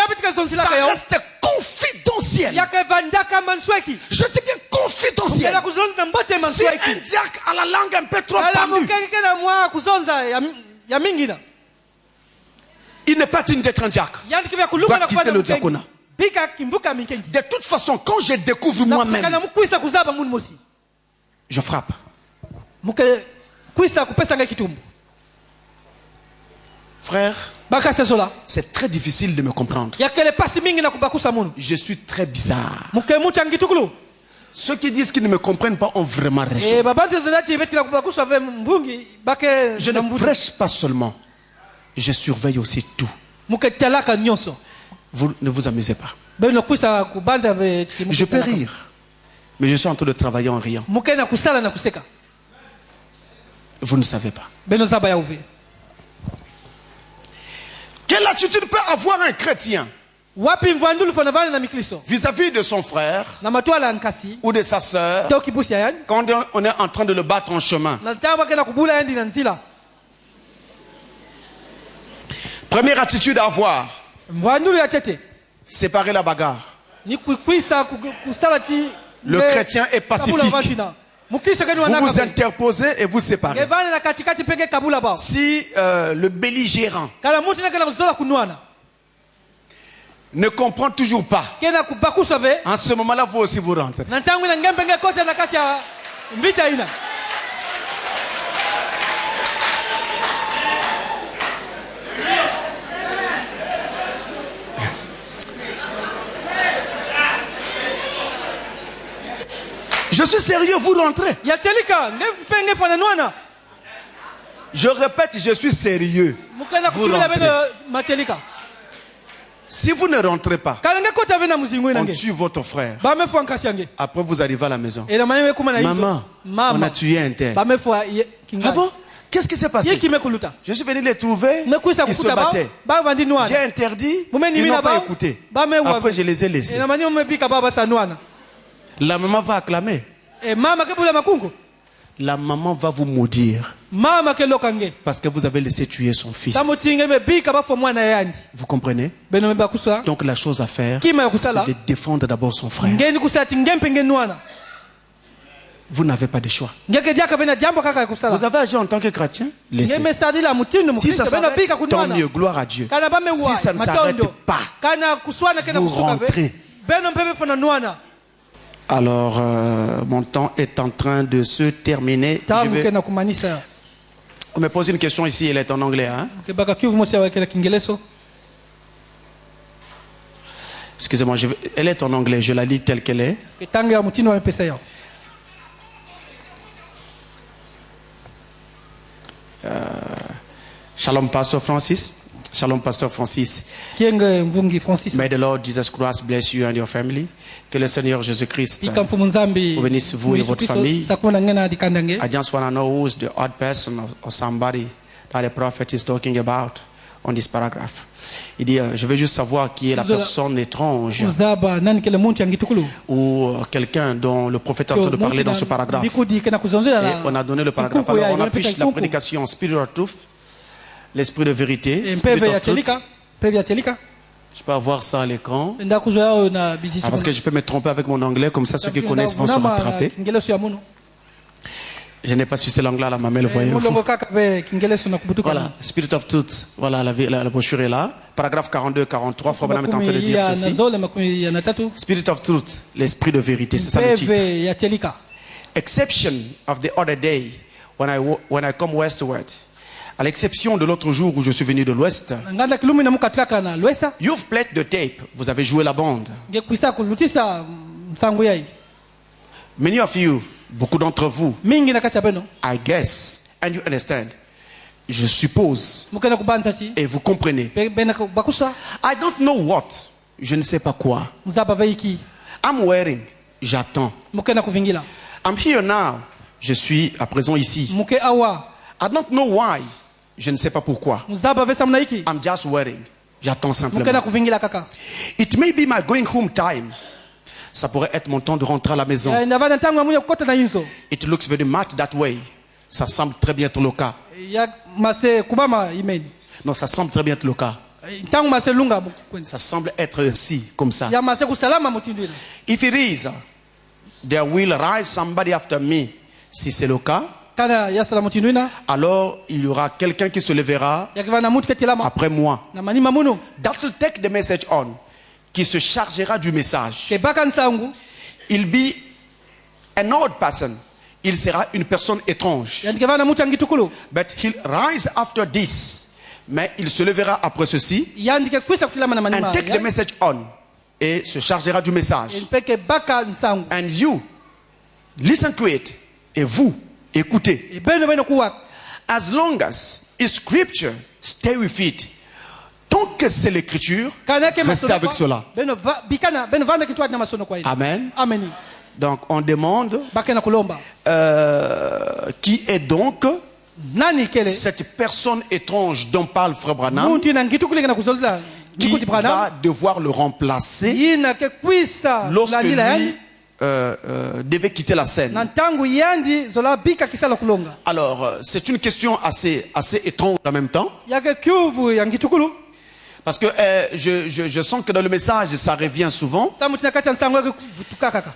reste confidentiel. Je dis bien confidentiel. Si un diacre a la langue un peu trop tendue, il n'est pas digne d'être un diacre. Il doit quitter le diaconat. De toute façon, quand je découvre moi-même, je frappe. Frère, c'est très difficile de me comprendre. Je suis très bizarre. Ceux qui disent qu'ils ne me comprennent pas ont vraiment raison. Je ne prêche pas seulement. Je surveille aussi tout. Vous ne vous amusez pas. Je peux rire, mais je suis en train de travailler en riant. Vous ne savez pas. Quelle attitude peut avoir un chrétien vis-à-vis de son frère ou de sa sœur quand on est en train de le battre en chemin? Première attitude à avoir: séparer la bagarre. Le chrétien est pacifique. Vous vous interposez et vous séparez. Si le belligérant ne comprend toujours pas, en ce moment-là, vous aussi vous rentrez. Je suis sérieux, vous rentrez. Je répète, je suis sérieux. Vous rentrez. Si vous ne rentrez pas, on tue votre frère. Après, vous arrivez à la maison. Maman, on a tué un tel. Ah bon? Qu'est-ce qui s'est passé? Je suis venu les trouver, ils se battaient. J'ai interdit, ils n'ont pas écouté. Après, je les ai laissés. La maman va acclamer. La maman va vous maudire. Parce que vous avez laissé tuer son fils. Vous comprenez? Donc la chose à faire, c'est de défendre d'abord son frère. Vous n'avez pas de choix. Vous avez agi en tant que chrétien? Laissez. Si ça s'arrête, tant mieux, gloire à Dieu. Si ça ne s'arrête pas, vous rentrez. Alors, mon temps est en train de se terminer. On me pose une question ici, elle est en anglais. Hein? Excusez-moi, elle est en anglais, je la lis telle qu'elle est. Shalom, Pastor Francis. Shalom, Pasteur Francis. May the Lord Jesus Christ bless you and your family. Que le Seigneur Jésus-Christ vous bénisse vous et votre famille. I just want to know who is the odd person or somebody that the prophet is talking about on this paragraph. Il dit, je veux juste savoir qui est la personne étrange ou quelqu'un dont le prophète est en train de parler dans ce paragraphe. Et on a donné le paragraphe. Alors on affiche la prédication Spirit of Truth, l'esprit de vérité, Spirit of Truth. Je peux avoir ça à l'écran. Parce que je peux me tromper avec mon anglais, comme ça ceux qui connaissent vont se rattraper. Je n'ai pas su ce langue-là, la mamelle, voyez-vous. Voilà, Spirit of Truth. Voilà, la brochure est là. Paragraphe 42-43, Frère Branham est en train de dire ceci. Spirit of Truth, l'esprit de vérité, c'est ça le titre. Exception of the other day, when I come westward. À l'exception de l'autre jour où je suis venu de l'Ouest. You've played the tape. Vous avez joué la bande. Many of you, beaucoup d'entre vous, I guess, and you understand, je suppose, et vous comprenez. I don't know what, je ne sais pas quoi. I'm wearing, j'attends. I'm here now, je suis à présent ici. I don't know why. Je ne sais pas pourquoi. I'm just waiting. J'attends simplement. It may be my going home time. Ça pourrait être mon temps de rentrer à la maison. It looks very much that way. Ça semble très bien être le cas. Non, ça semble très bien être le cas. Ça semble être ainsi, comme ça. If it is, there will rise somebody after me. Si c'est le cas, alors il y aura quelqu'un qui se levera après moi. That will take the message on. Qui se chargera du message. Il be an odd person. Il sera une personne étrange. But he'll rise after this. Mais il se levera après ceci. And take the message on. Et se chargera du message. And you listen to it. Et vous écoutez. As long as his scripture stay with it. Tant que c'est l'écriture, restez avec cela. Amen. Donc on demande qui est donc cette personne étrange dont parle Frère Branham, qui va devoir le remplacer lorsque lui devait quitter la scène. Alors c'est une question assez étrange en même temps. Parce que je sens que dans le message, ça revient souvent.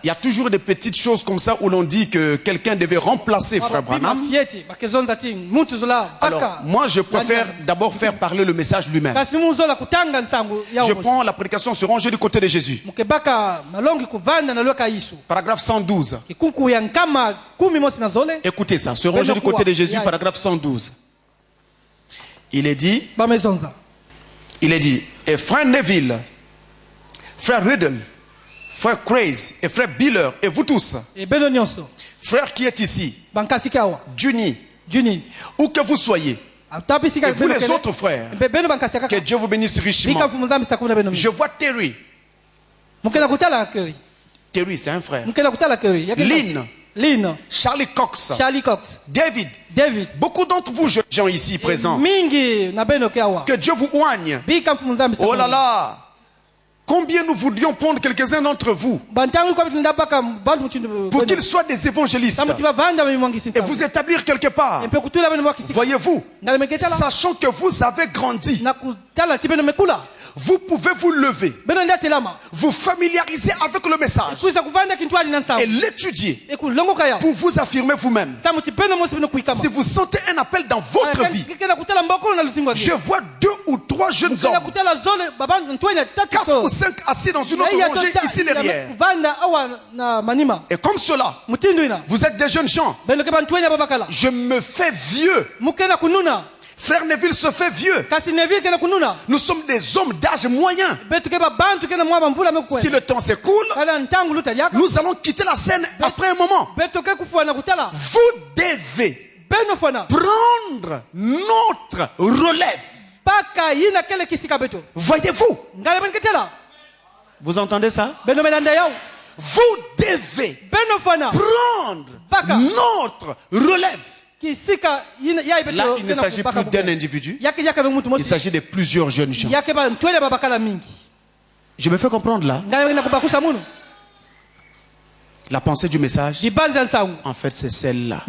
Il y a toujours des petites choses comme ça où l'on dit que quelqu'un devait remplacer Frère Branham. Alors, moi, je préfère d'abord faire parler le message lui-même. Je prends la prédication se ranger du côté de Jésus. Paragraphe 112. Écoutez ça, se ranger du côté de Jésus, paragraphe 112. Il est dit... et frère Neville, frère Riddle, frère Craze et frère Biller, et vous tous, frère qui est ici, Juni, où que vous soyez, et vous les autres frères, que Dieu vous bénisse richement. Je vois Terry. Terry, c'est un frère. Lynn, Charlie Cox, David, beaucoup d'entre vous gens ici présents, que Dieu vous oigne. Oh là là, combien nous voudrions prendre quelques-uns d'entre vous pour qu'ils soient des évangélistes et vous établir quelque part. Voyez-vous, sachant que vous avez grandi, vous pouvez vous lever, vous familiariser avec le message et l'étudier pour vous affirmer vous-même. Si vous sentez un appel dans votre vie, je vois 2 ou 3 jeunes hommes, 4 ou 5 assis dans une autre rangée ici derrière. Et comme cela, vous êtes des jeunes gens. Je me fais vieux. Frère Neville se fait vieux. Nous sommes des hommes d'âge moyen. Si le temps s'écoule, nous allons quitter la scène après un moment. Vous devez prendre notre relève. Voyez-vous? Vous entendez ça? Vous devez prendre notre relève. Là, il ne s'agit plus d'un individu. Il s'agit de plusieurs jeunes gens. Je me fais comprendre là. La pensée du message, en fait, c'est celle-là.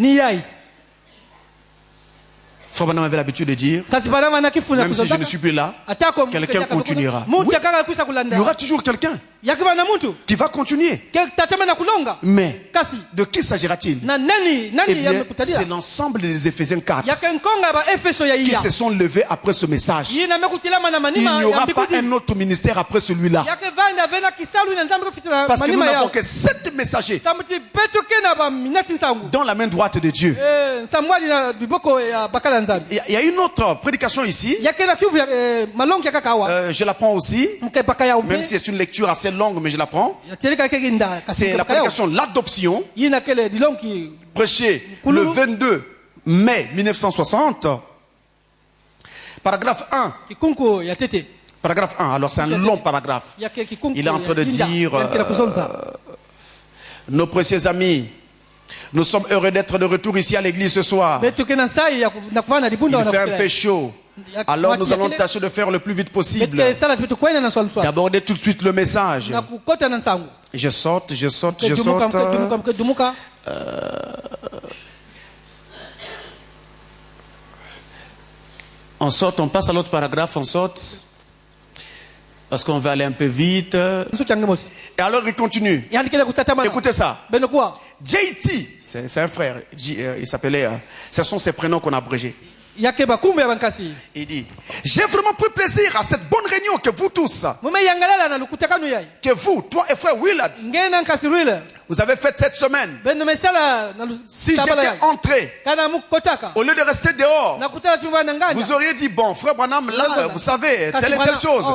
Frère Branham avait l'habitude de dire, même si je ne suis plus là, quelqu'un continuera. Oui, il y aura toujours quelqu'un qui va continuer. Mais de qui s'agira-t-il? Eh bien, c'est l'ensemble des Éphésiens 4 qui se sont levés après ce message. Il n'y aura pas un autre ministère après celui-là. Parce que nous n'avons que 7 messagers dans la main droite de Dieu. Il y a une autre prédication ici. Je la prends aussi, même si c'est une lecture assez longue, mais je la prends. C'est la prédication l'adoption, prêchée le 22 mai 1960. Paragraphe 1. Paragraphe 1, alors c'est un long paragraphe. Il est en train de dire nos précieux amis Nous sommes heureux d'être de retour ici à l'église ce soir. Il fait un peu chaud. Alors nous allons tâcher de faire le plus vite possible. D'aborder tout de suite le message. Je saute. On saute, on passe à l'autre paragraphe, on saute. Parce qu'on va aller un peu vite. Et alors il continue. Écoutez ça. JT, c'est un frère. Il s'appelait. Ce sont ses prénoms qu'on a abrégés. Il dit, j'ai vraiment pris plaisir à cette bonne réunion que vous tous, que vous, toi et frère Willard, vous avez fait cette semaine. Si j'étais entré, au lieu de rester dehors, vous auriez dit, bon, frère Branham, là, vous savez, telle et telle chose.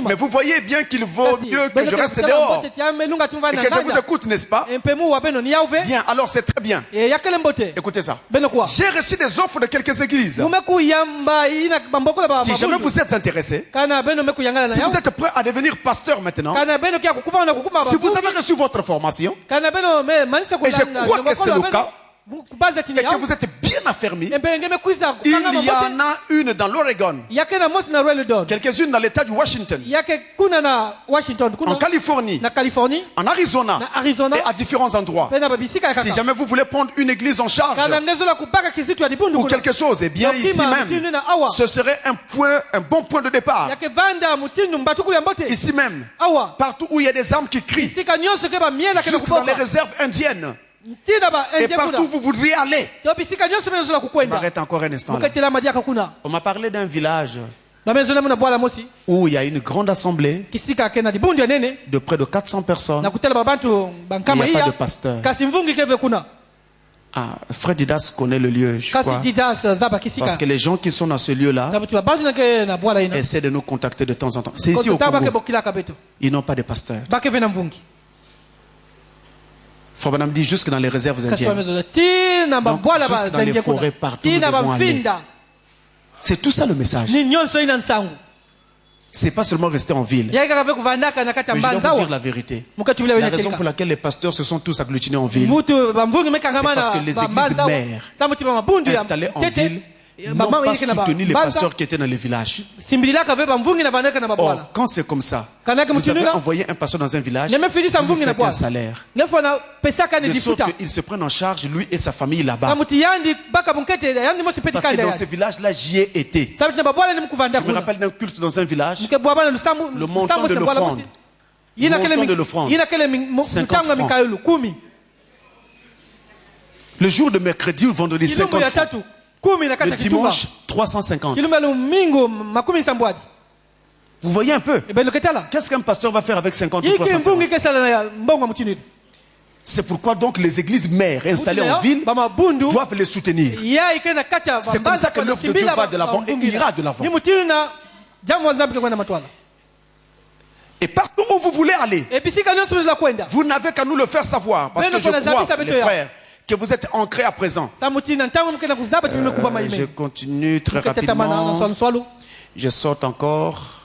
Mais vous voyez bien qu'il vaut mieux que je reste dehors et que je vous écoute, n'est-ce pas? Bien, alors c'est très bien. Écoutez ça. J'ai reçu des offres de quelques églises. Si jamais vous êtes intéressé, si vous êtes prêt à devenir pasteur maintenant, si vous avez reçu votre formation, et je crois que c'est le cas, et que vous êtes bien affermi, il y en a une dans l'Oregon, quelques-unes dans l'état du Washington, en Californie, en Arizona et à différents endroits. Si jamais vous voulez prendre une église en charge ou quelque chose, et bien ici même, ce serait un bon point de départ. Ici même, partout où il y a des âmes qui crient, juste dans les réserves indiennes. Et partout où vous voudriez aller. Je m'arrête encore un instant là. On m'a parlé d'un village où il y a une grande assemblée de près de 400 personnes. Il n'y a pas de pasteur. Ah, Frère Didas connaît le lieu, je crois. Parce que les gens qui sont dans ce lieu-là essaient de nous contacter de temps en temps. C'est ici au Congo. Ils n'ont pas de pasteur. Frère Branham dit jusque dans les réserves indiennes. Donc, jusque dans les forêts, partout nous devons aller. C'est tout ça le message. C'est pas seulement rester en ville. Mais je dois vous dire la vérité. La raison pour laquelle les pasteurs se sont tous agglutinés en ville, c'est parce que les églises mères installées en ville n'ont pas soutenu les pasteurs qui étaient dans les villages. Or, quand c'est comme ça, vous avez envoyé un pasteur dans un village, vous lui faites un salaire, de sorte qu'il se prenne en charge, lui et sa famille là-bas. Parce que dans ce village-là, j'y ai été. Je me rappelle d'un culte dans un village, le montant de l'offrande, 50 francs. Le jour de mercredi ou vendredi, 50 francs. Le dimanche, 350. Vous voyez un peu. Qu'est-ce qu'un pasteur va faire avec 50 ou 350? C'est pourquoi donc les églises mères installées en ville doivent les soutenir. C'est comme ça que l'œuvre de Dieu va de l'avant et ira de l'avant. Et partout où vous voulez aller, vous n'avez qu'à nous le faire savoir. Parce que je crois, les frères, que vous êtes ancrés à présent. Je continue très rapidement. Je saute encore.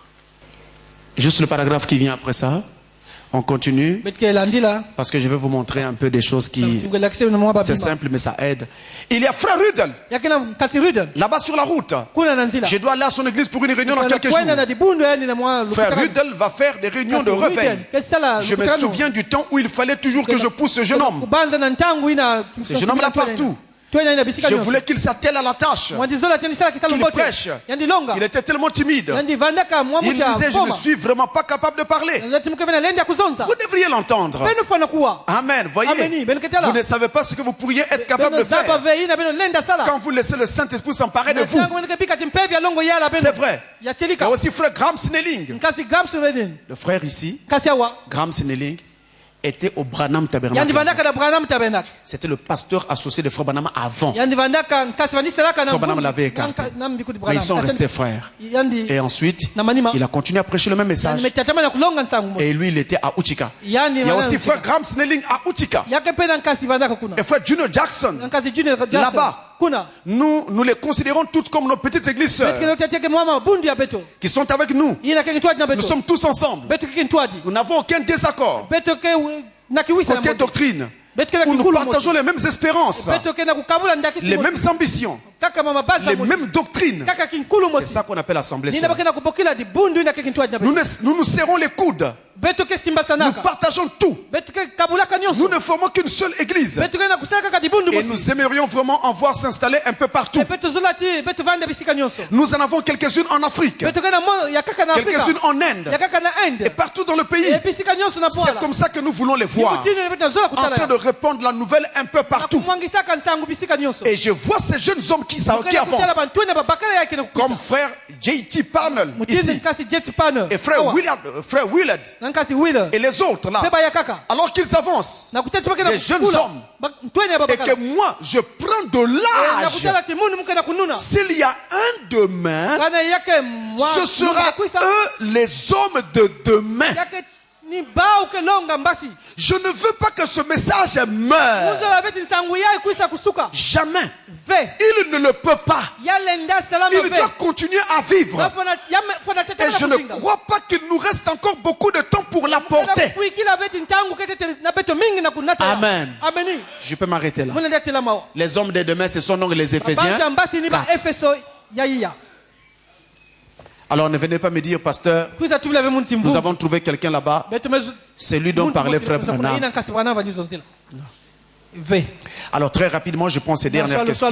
Juste le paragraphe qui vient après ça. On continue. Parce que je vais vous montrer un peu des choses qui... C'est simple mais ça aide. Il y a frère Rudel. Là-bas sur la route. Je dois aller à son église pour une réunion dans quelques jours. Frère Rudel va faire des réunions de réveil. Je me souviens du temps où il fallait toujours que je pousse ce jeune homme. Ce jeune homme là partout. Je voulais qu'il s'attelle à la tâche, qu'il prêche. Il était tellement timide. Il disait, je ne suis vraiment pas capable de parler. Vous devriez l'entendre. Amen. Voyez, vous ne savez pas ce que vous pourriez être capable de faire quand vous laissez le Saint-Esprit s'emparer de vous. C'est vrai. Il y a aussi frère Graham Snelling. Le frère ici, Graham Snelling, était au Branham Tabernacle. C'était le pasteur associé de Frère Branham avant. Frère Branham l'avait écarté. Mais ils sont restés frères. Et ensuite, il a continué à prêcher le même message. Et lui, il était à Utica. Il y a aussi Frère Graham Snelling à Utica. Et Frère Junior Jackson, là-bas. Nous les considérons toutes comme nos petites églises sœurs qui sont avec nous. Nous sommes tous ensemble. Nous n'avons aucun désaccord côté doctrine. où nous partageons les mêmes espérances, les mêmes ambitions, les mêmes doctrines. C'est ça qu'on appelle l'assemblée. Nous nous serrons les coudes. Nous partageons tout. Nous ne formons qu'une seule église. Et nous aimerions vraiment en voir s'installer un peu partout. Nous en avons quelques-unes en Afrique, quelques-unes en Inde, et partout dans le pays. C'est comme ça que nous voulons les voir, en train de répandre la nouvelle un peu partout. Et je vois ces jeunes hommes qui avancent, comme frère J.T. Parnell ici, et frère Willard, et les autres là, alors qu'ils avancent, des jeunes hommes, et que moi je prends de l'âge. S'il y a un demain, ce sera eux les hommes de demain. Je ne veux pas que ce message meure. Jamais. Il ne le peut pas. Il doit continuer à vivre. Et je ne crois pas qu'il nous reste encore beaucoup de temps pour l'apporter. Amen. Je peux m'arrêter là. Les hommes de demain, ce sont donc les Éphésiens. Alors ne venez pas me dire, pasteur, nous avons trouvé quelqu'un là-bas. C'est lui dont parlait frère Branham. Alors très rapidement, je prends ces dernières questions.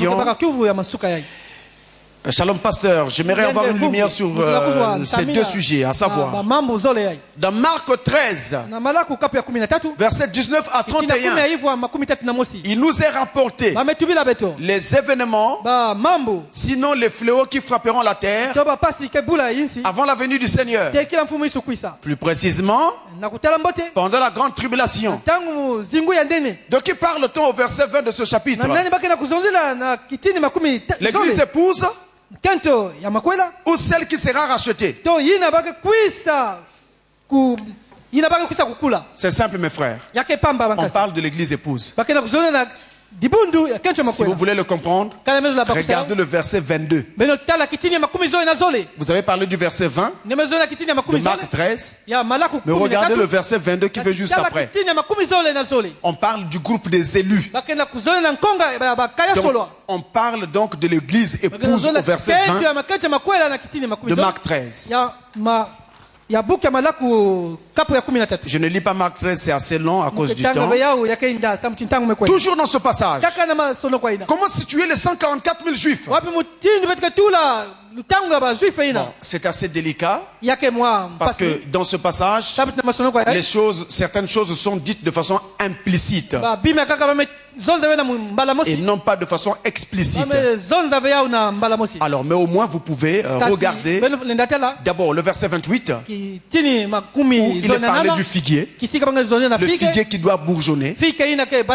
Shalom pasteur, j'aimerais avoir une lumière sur ces deux sujets, à savoir dans Marc 13, verset 19 à 31, il nous est rapporté les événements, sinon les fléaux qui frapperont la terre avant la venue du Seigneur. Plus précisément, pendant la grande tribulation. De qui parle-t-on au verset 20 de ce chapitre? L'église épouse ou celle qui sera rachetée? C'est simple mes frères. On parle de l'église épouse. Si vous voulez le comprendre, regardez le verset 22. Vous avez parlé du verset 20 de Marc 13, mais regardez le verset 22 qui veut juste après. On parle du groupe des élus. Donc, on parle donc de l'église épouse au verset 20 de Marc 13. Je ne lis pas Marc 13, c'est assez long à cause du temps. Toujours dans ce passage, comment situer les 144 000 juifs? Bon, c'est assez délicat parce que dans ce passage, certaines choses sont dites de façon implicite et non pas de façon explicite. Alors, mais au moins vous pouvez regarder d'abord le verset 28 où il est parlé du figuier. Le figuier qui doit bourgeonner,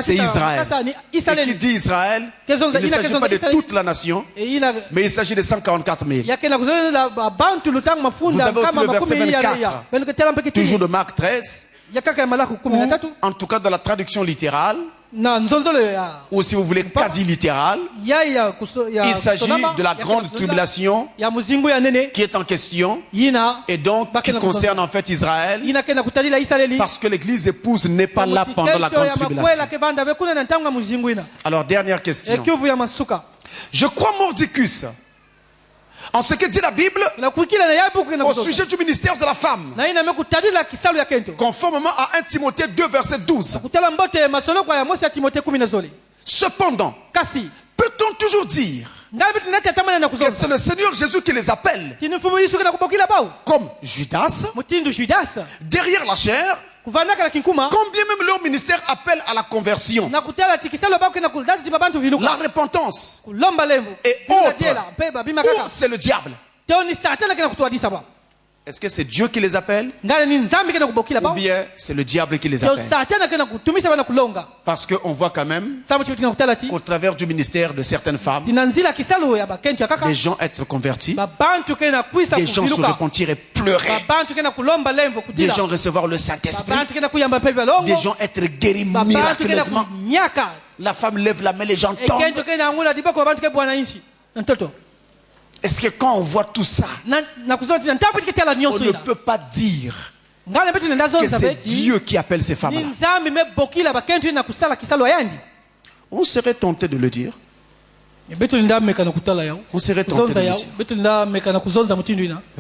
c'est Israël. Et qui dit Israël, il ne s'agit pas de toute la nation, mais il s'agit de 144 000. Vous avez aussi le verset 24, toujours de Marc 13, où, en tout cas dans la traduction littérale, ou si vous voulez quasi littérale, il s'agit de la grande tribulation qui est en question et donc qui concerne en fait Israël, parce que l'église épouse n'est pas là pendant la grande tribulation. Alors dernière question. Je crois Mordicus en ce que dit la Bible au sujet du ministère de la femme, conformément à 1 Timothée 2 verset 12. Cependant, peut-on toujours dire que c'est le Seigneur Jésus qui les appelle, comme Judas, derrière la chair, combien même leur ministère appelle à la conversion, la repentance et autres, ou c'est le diable? Est-ce que c'est Dieu qui les appelle ou bien c'est le diable qui les appelle? Parce qu'on voit quand même qu'au travers du ministère de certaines femmes, des gens être convertis, des gens se repentir et pleurer, des gens recevoir le Saint-Esprit, des gens être guéris miraculeusement. La femme lève la main, les gens tombent. Est-ce que quand on voit tout ça, on ne peut pas dire que c'est Dieu qui appelle ces femmes-là. On serait tenté de le dire. On serait tenté de le dire.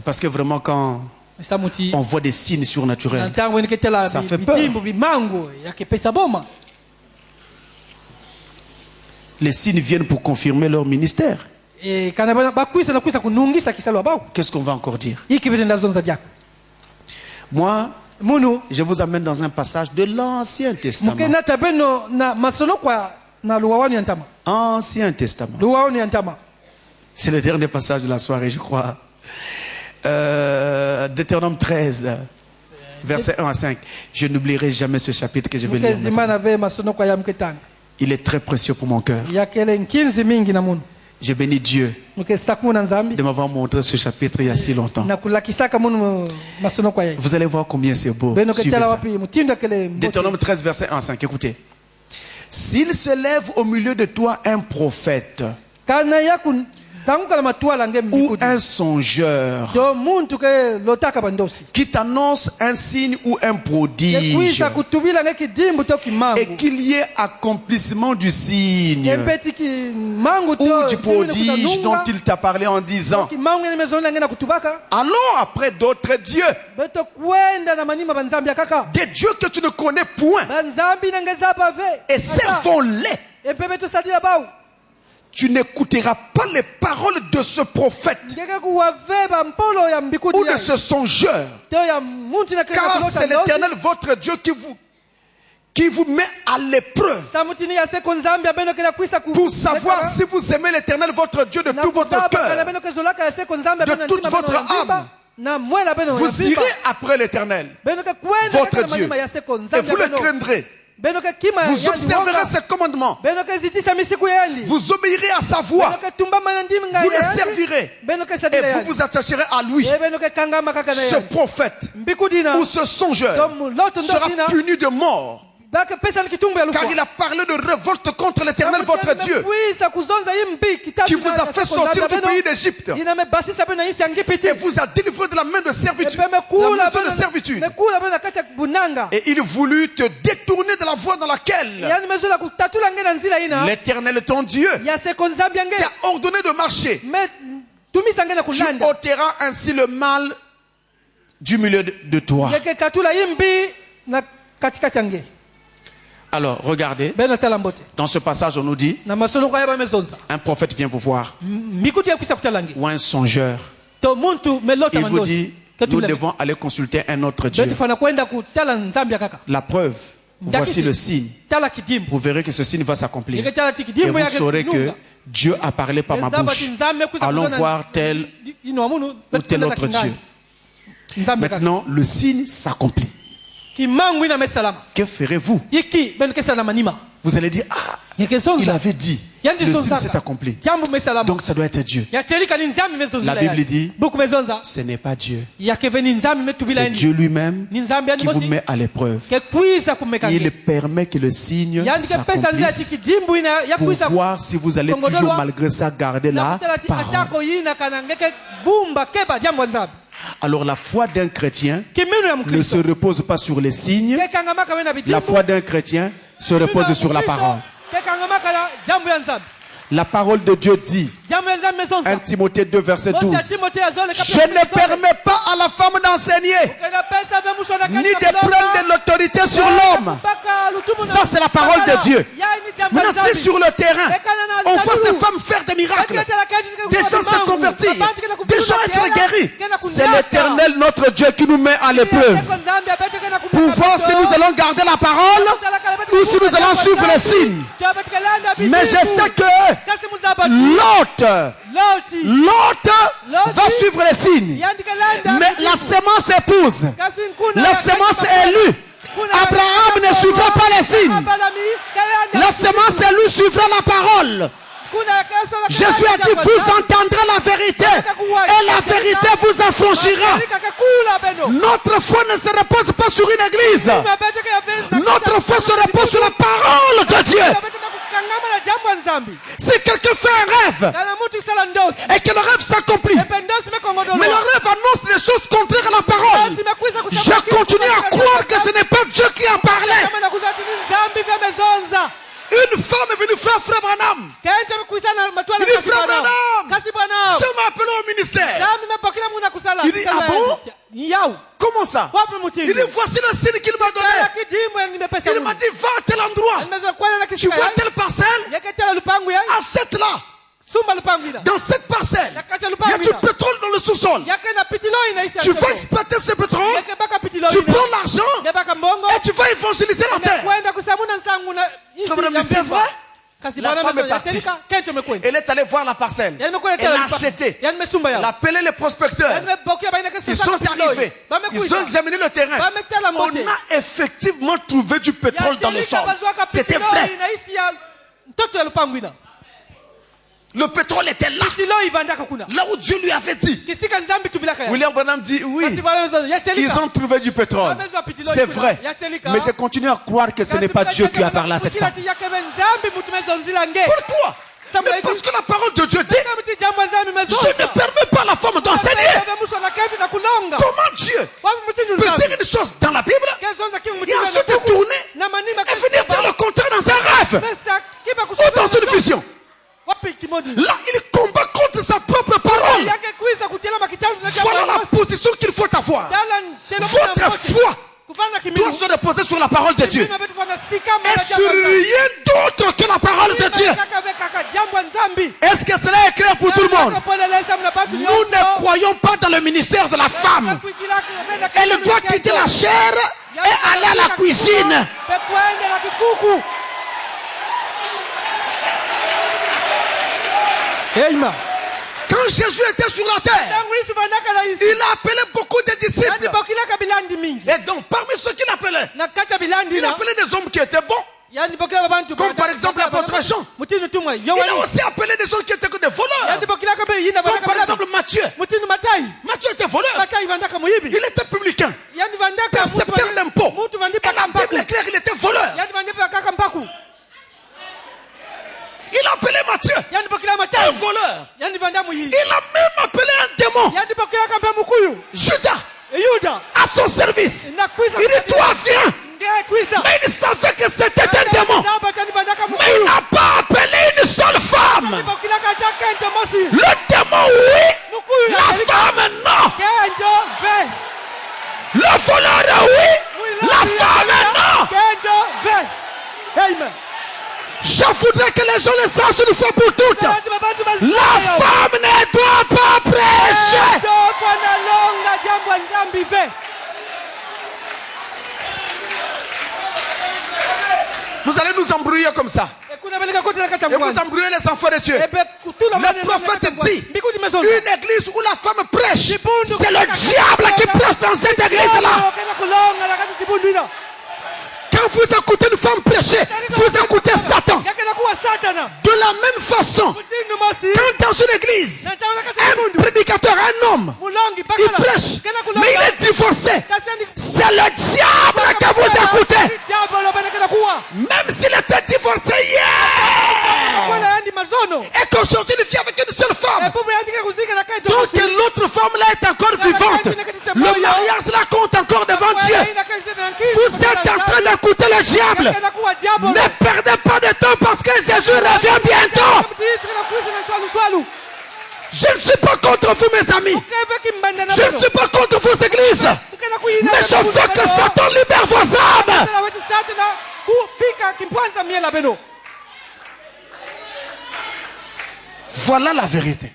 Parce que vraiment quand on voit des signes surnaturels, ça fait peur. Les signes viennent pour confirmer leur ministère. Qu'est-ce qu'on va encore dire? Moi, je vous amène dans un passage de l'Ancien Testament. Ancien Testament. C'est le dernier passage de la soirée, je crois. Deutéronome 13, verset 1 à 5. Je n'oublierai jamais ce chapitre que je vais lire maintenant. Il est très précieux pour mon cœur. Je bénis Dieu de m'avoir montré ce chapitre il y a si longtemps. Vous allez voir combien c'est beau. Suivez ça. Deutéronome 13, verset 1 à 5. Écoutez. S'il se lève au milieu de toi un prophète ou un songeur qui t'annonce un signe ou un prodige et qu'il y ait accomplissement du signe ou du prodige dont il t'a parlé en disant allons après d'autres dieux, des dieux que tu ne connais point, et servons-les. Tu n'écouteras pas les paroles de ce prophète ou de ce songeur, car c'est l'Éternel votre Dieu qui vous met à l'épreuve pour savoir si vous aimez l'Éternel votre Dieu de tout votre cœur, de toute votre âme. Vous irez après l'Éternel votre Dieu et vous le craindrez. Vous observerez ses commandements. Vous obéirez à sa voix. Vous le servirez. Et vous vous attacherez à lui. Ce prophète ou ce songeur sera puni de mort, car il a parlé de révolte contre l'Éternel votre Dieu, qui vous a fait sortir du pays d'Égypte et vous a délivré de la main de servitude, et il voulut te détourner de la voie dans laquelle l'Éternel ton Dieu t'a ordonné de marcher. Tu ôteras ainsi le mal du milieu de toi. Alors, regardez, dans ce passage, on nous dit, un prophète vient vous voir, ou un songeur, il vous dit, nous devons aller consulter un autre Dieu. La preuve, voici le signe. Vous verrez que ce signe va s'accomplir. Et vous saurez que Dieu a parlé par ma bouche. Allons voir tel ou tel autre Dieu. Maintenant, le signe s'accomplit. Que ferez-vous? Vous allez dire, ah, il avait dit, le signe s'est accompli. Donc ça doit être Dieu. La Bible dit, ce n'est pas Dieu. C'est Dieu lui-même qui vous met à l'épreuve. Il permet que le signe s'accomplisse pour voir si vous allez toujours malgré ça garder la parole. Alors la foi d'un chrétien ne se repose pas sur les signes. La foi d'un chrétien se repose sur la parole. La parole de Dieu dit, 1 Timothée 2, verset 12, je ne permets pas à la femme d'enseigner, ni de prendre de l'autorité sur l'homme. Ça, c'est la parole de Dieu. Maintenant, c'est sur le terrain. On voit ces femmes faire des miracles. Des gens se convertir. Des gens être guéris. C'est l'Éternel, notre Dieu, qui nous met à l'épreuve pour voir si nous allons garder la parole ou si nous allons suivre les signes. Mais je sais que Lot va suivre les signes. Mais la semence épouse. La semence élue. Abraham ne suivra pas les signes. La semence élue suivra la parole. Jésus a dit, vous entendrez la vérité et la vérité vous affranchira. Notre foi ne se repose pas sur une église. Notre foi se repose sur la parole de Dieu. Si quelqu'un fait un rêve et que le rêve s'accomplisse, mais le rêve annonce des choses contraires à la parole, je continue à croire que ce n'est pas Dieu qui a parlé. Une femme est venue faire Frère Branham. Il dit Frère Branham, Dieu m'a appelé au ministère. Il dit ah bon? Comment ça? Il dit voici le signe qu'il m'a donné. Il m'a dit va à tel endroit. Tu vois telle parcelle? Achète-la. Dans cette parcelle, il y a du pétrole dans le sous-sol. Tu vas exploiter ce pétrole, tu prends l'argent et tu vas évangéliser la terre. C'est vrai? La femme est partie. Elle est allée voir la parcelle. Elle a acheté. Elle a appelé les prospecteurs. Ils sont arrivés. Ils ont examiné le terrain. On a effectivement trouvé du pétrole dans le sol. C'était vrai. Le pétrole était là. Là où Dieu lui avait dit. William Branham dit oui. Ils ont trouvé du pétrole. C'est vrai. Mais je continue à croire que ce n'est pas Dieu qui a parlé à cette femme. Pourquoi? Mais parce que la parole de Dieu dit, je ne permets pas à la femme d'enseigner. Comment Dieu peut dire une chose dans la Bible et ensuite tourner et venir dire le contraire dans un rêve ou dans une vision? Là, il combat contre sa propre parole. Voilà la position qu'il faut avoir. Votre foi doit se reposer sur la parole de Dieu et sur rien d'autre que la parole de Dieu. Est-ce que cela est clair pour tout le monde? Nous ne croyons pas dans le ministère de la femme. Elle doit quitter la chair et aller à la cuisine. Quand Jésus était sur la terre, il a appelé beaucoup de disciples. Et donc, parmi ceux qu'il appelait, il appelait des hommes qui étaient bons. Comme par exemple l'apôtre Jean. Il a aussi appelé des gens qui étaient que des voleurs. Comme par exemple Matthieu. Matthieu était voleur. Il était publicain. Percepteur d'impôts. Et la Bible est claire, il était voleur. Il a appelé Matthieu un voleur. Il a même appelé un démon, Judas, à son service. Il dit toi viens. Mais il savait que c'était un démon. Mais il n'a pas appelé une seule femme. Le démon oui, la femme non. Le voleur oui, la femme non. Je voudrais que les gens le sachent une fois pour toutes. La femme ne doit pas prêcher. Vous allez nous embrouiller comme ça. Et vous embrouillez les enfants de Dieu. Le prophète dit, une église où la femme prêche, c'est le diable qui prêche dans cette église-là. Quand vous écoutez une femme prêcher, vous écoutez Satan. De la même façon, quand dans une église, un prédicateur, un homme, il prêche, mais il est divorcé, c'est le diable que vous écoutez. Même s'il était divorcé hier, et qu'aujourd'hui il vit avec une seule femme, donc l'autre femme là est encore vivante, le mariage là compte encore devant Dieu. Vous êtes en train d'écouter le diable. Ne perdez pas de temps parce que Jésus revient bientôt. Je ne suis pas contre vous, mes amis. Je ne suis pas contre vos églises. Mais je veux que Satan libère vos âmes. Voilà la vérité.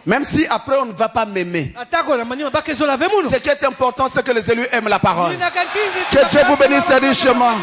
Même si après on ne va pas m'aimer, ce qui est important, c'est que les élus aiment la parole. Que Dieu vous bénisse richement.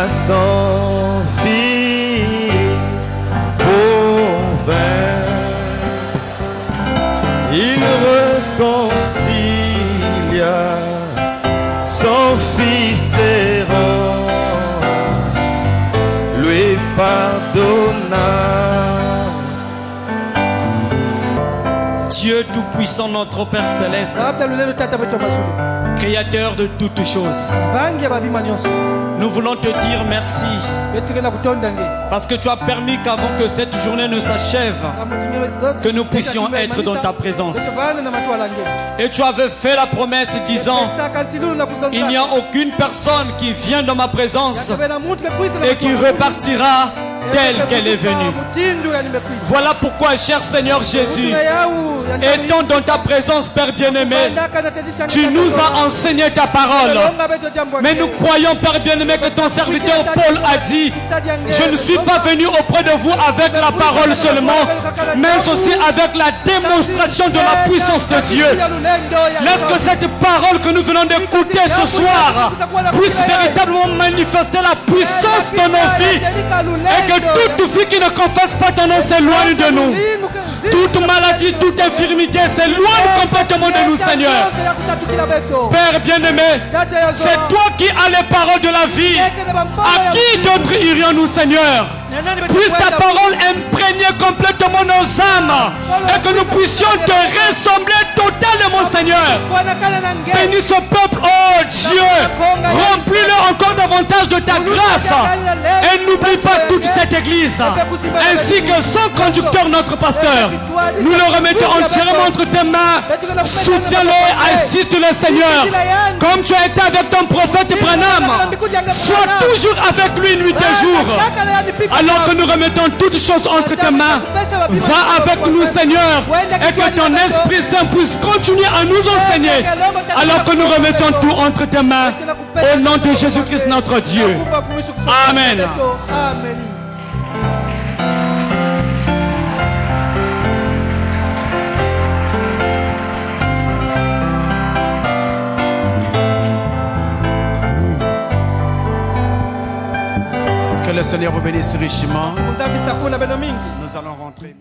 son Fils pauvre, il réconcilia son Fils errant, lui pardonna. Dieu Tout-Puissant, notre Père Céleste, Créateur de toutes choses, nous voulons te dire merci parce que tu as permis qu'avant que cette journée ne s'achève, que nous puissions être dans ta présence. Et tu avais fait la promesse disant, il n'y a aucune personne qui vient dans ma présence et qui repartira telle qu'elle est venue. Voilà pourquoi, cher Seigneur Jésus, étant dans ta présence, Père bien-aimé, tu nous as enseigné ta parole. Mais nous croyons, Père bien-aimé, que ton serviteur Paul a dit, je ne suis pas venu auprès de vous avec la parole seulement, mais aussi avec la démonstration de la puissance de Dieu. Laisse que cette parole que nous venons d'écouter ce soir puisse véritablement manifester la puissance de nos vies, et que toute vie qui ne confesse pas ton nom s'éloigne de nous. Toute maladie, toute infirmité s'éloigne complètement de nous, Seigneur. Père bien-aimé, c'est toi qui as les paroles de la vie. À qui d'autre irions-nous, Seigneur? Puisse ta parole imprégner complètement nos âmes et que nous puissions te ressembler totalement, Seigneur. Bénis ce peuple, oh Dieu. Remplis-le encore davantage de ta grâce. Et n'oublie pas toute cette église, ainsi que son conducteur, notre pasteur. Nous le remettons entièrement entre tes mains. Soutiens-le et assiste-le, Seigneur. Comme tu as été avec ton prophète Branham, sois toujours avec lui nuit et jour. Alors que nous remettons toutes choses entre tes mains, va avec nous, Seigneur, et que ton Esprit Saint puisse continuer à nous enseigner. Alors que nous remettons tout entre tes mains, au nom de Jésus-Christ notre Dieu. Amen. Que le Seigneur vous bénisse richement. Nous allons rentrer.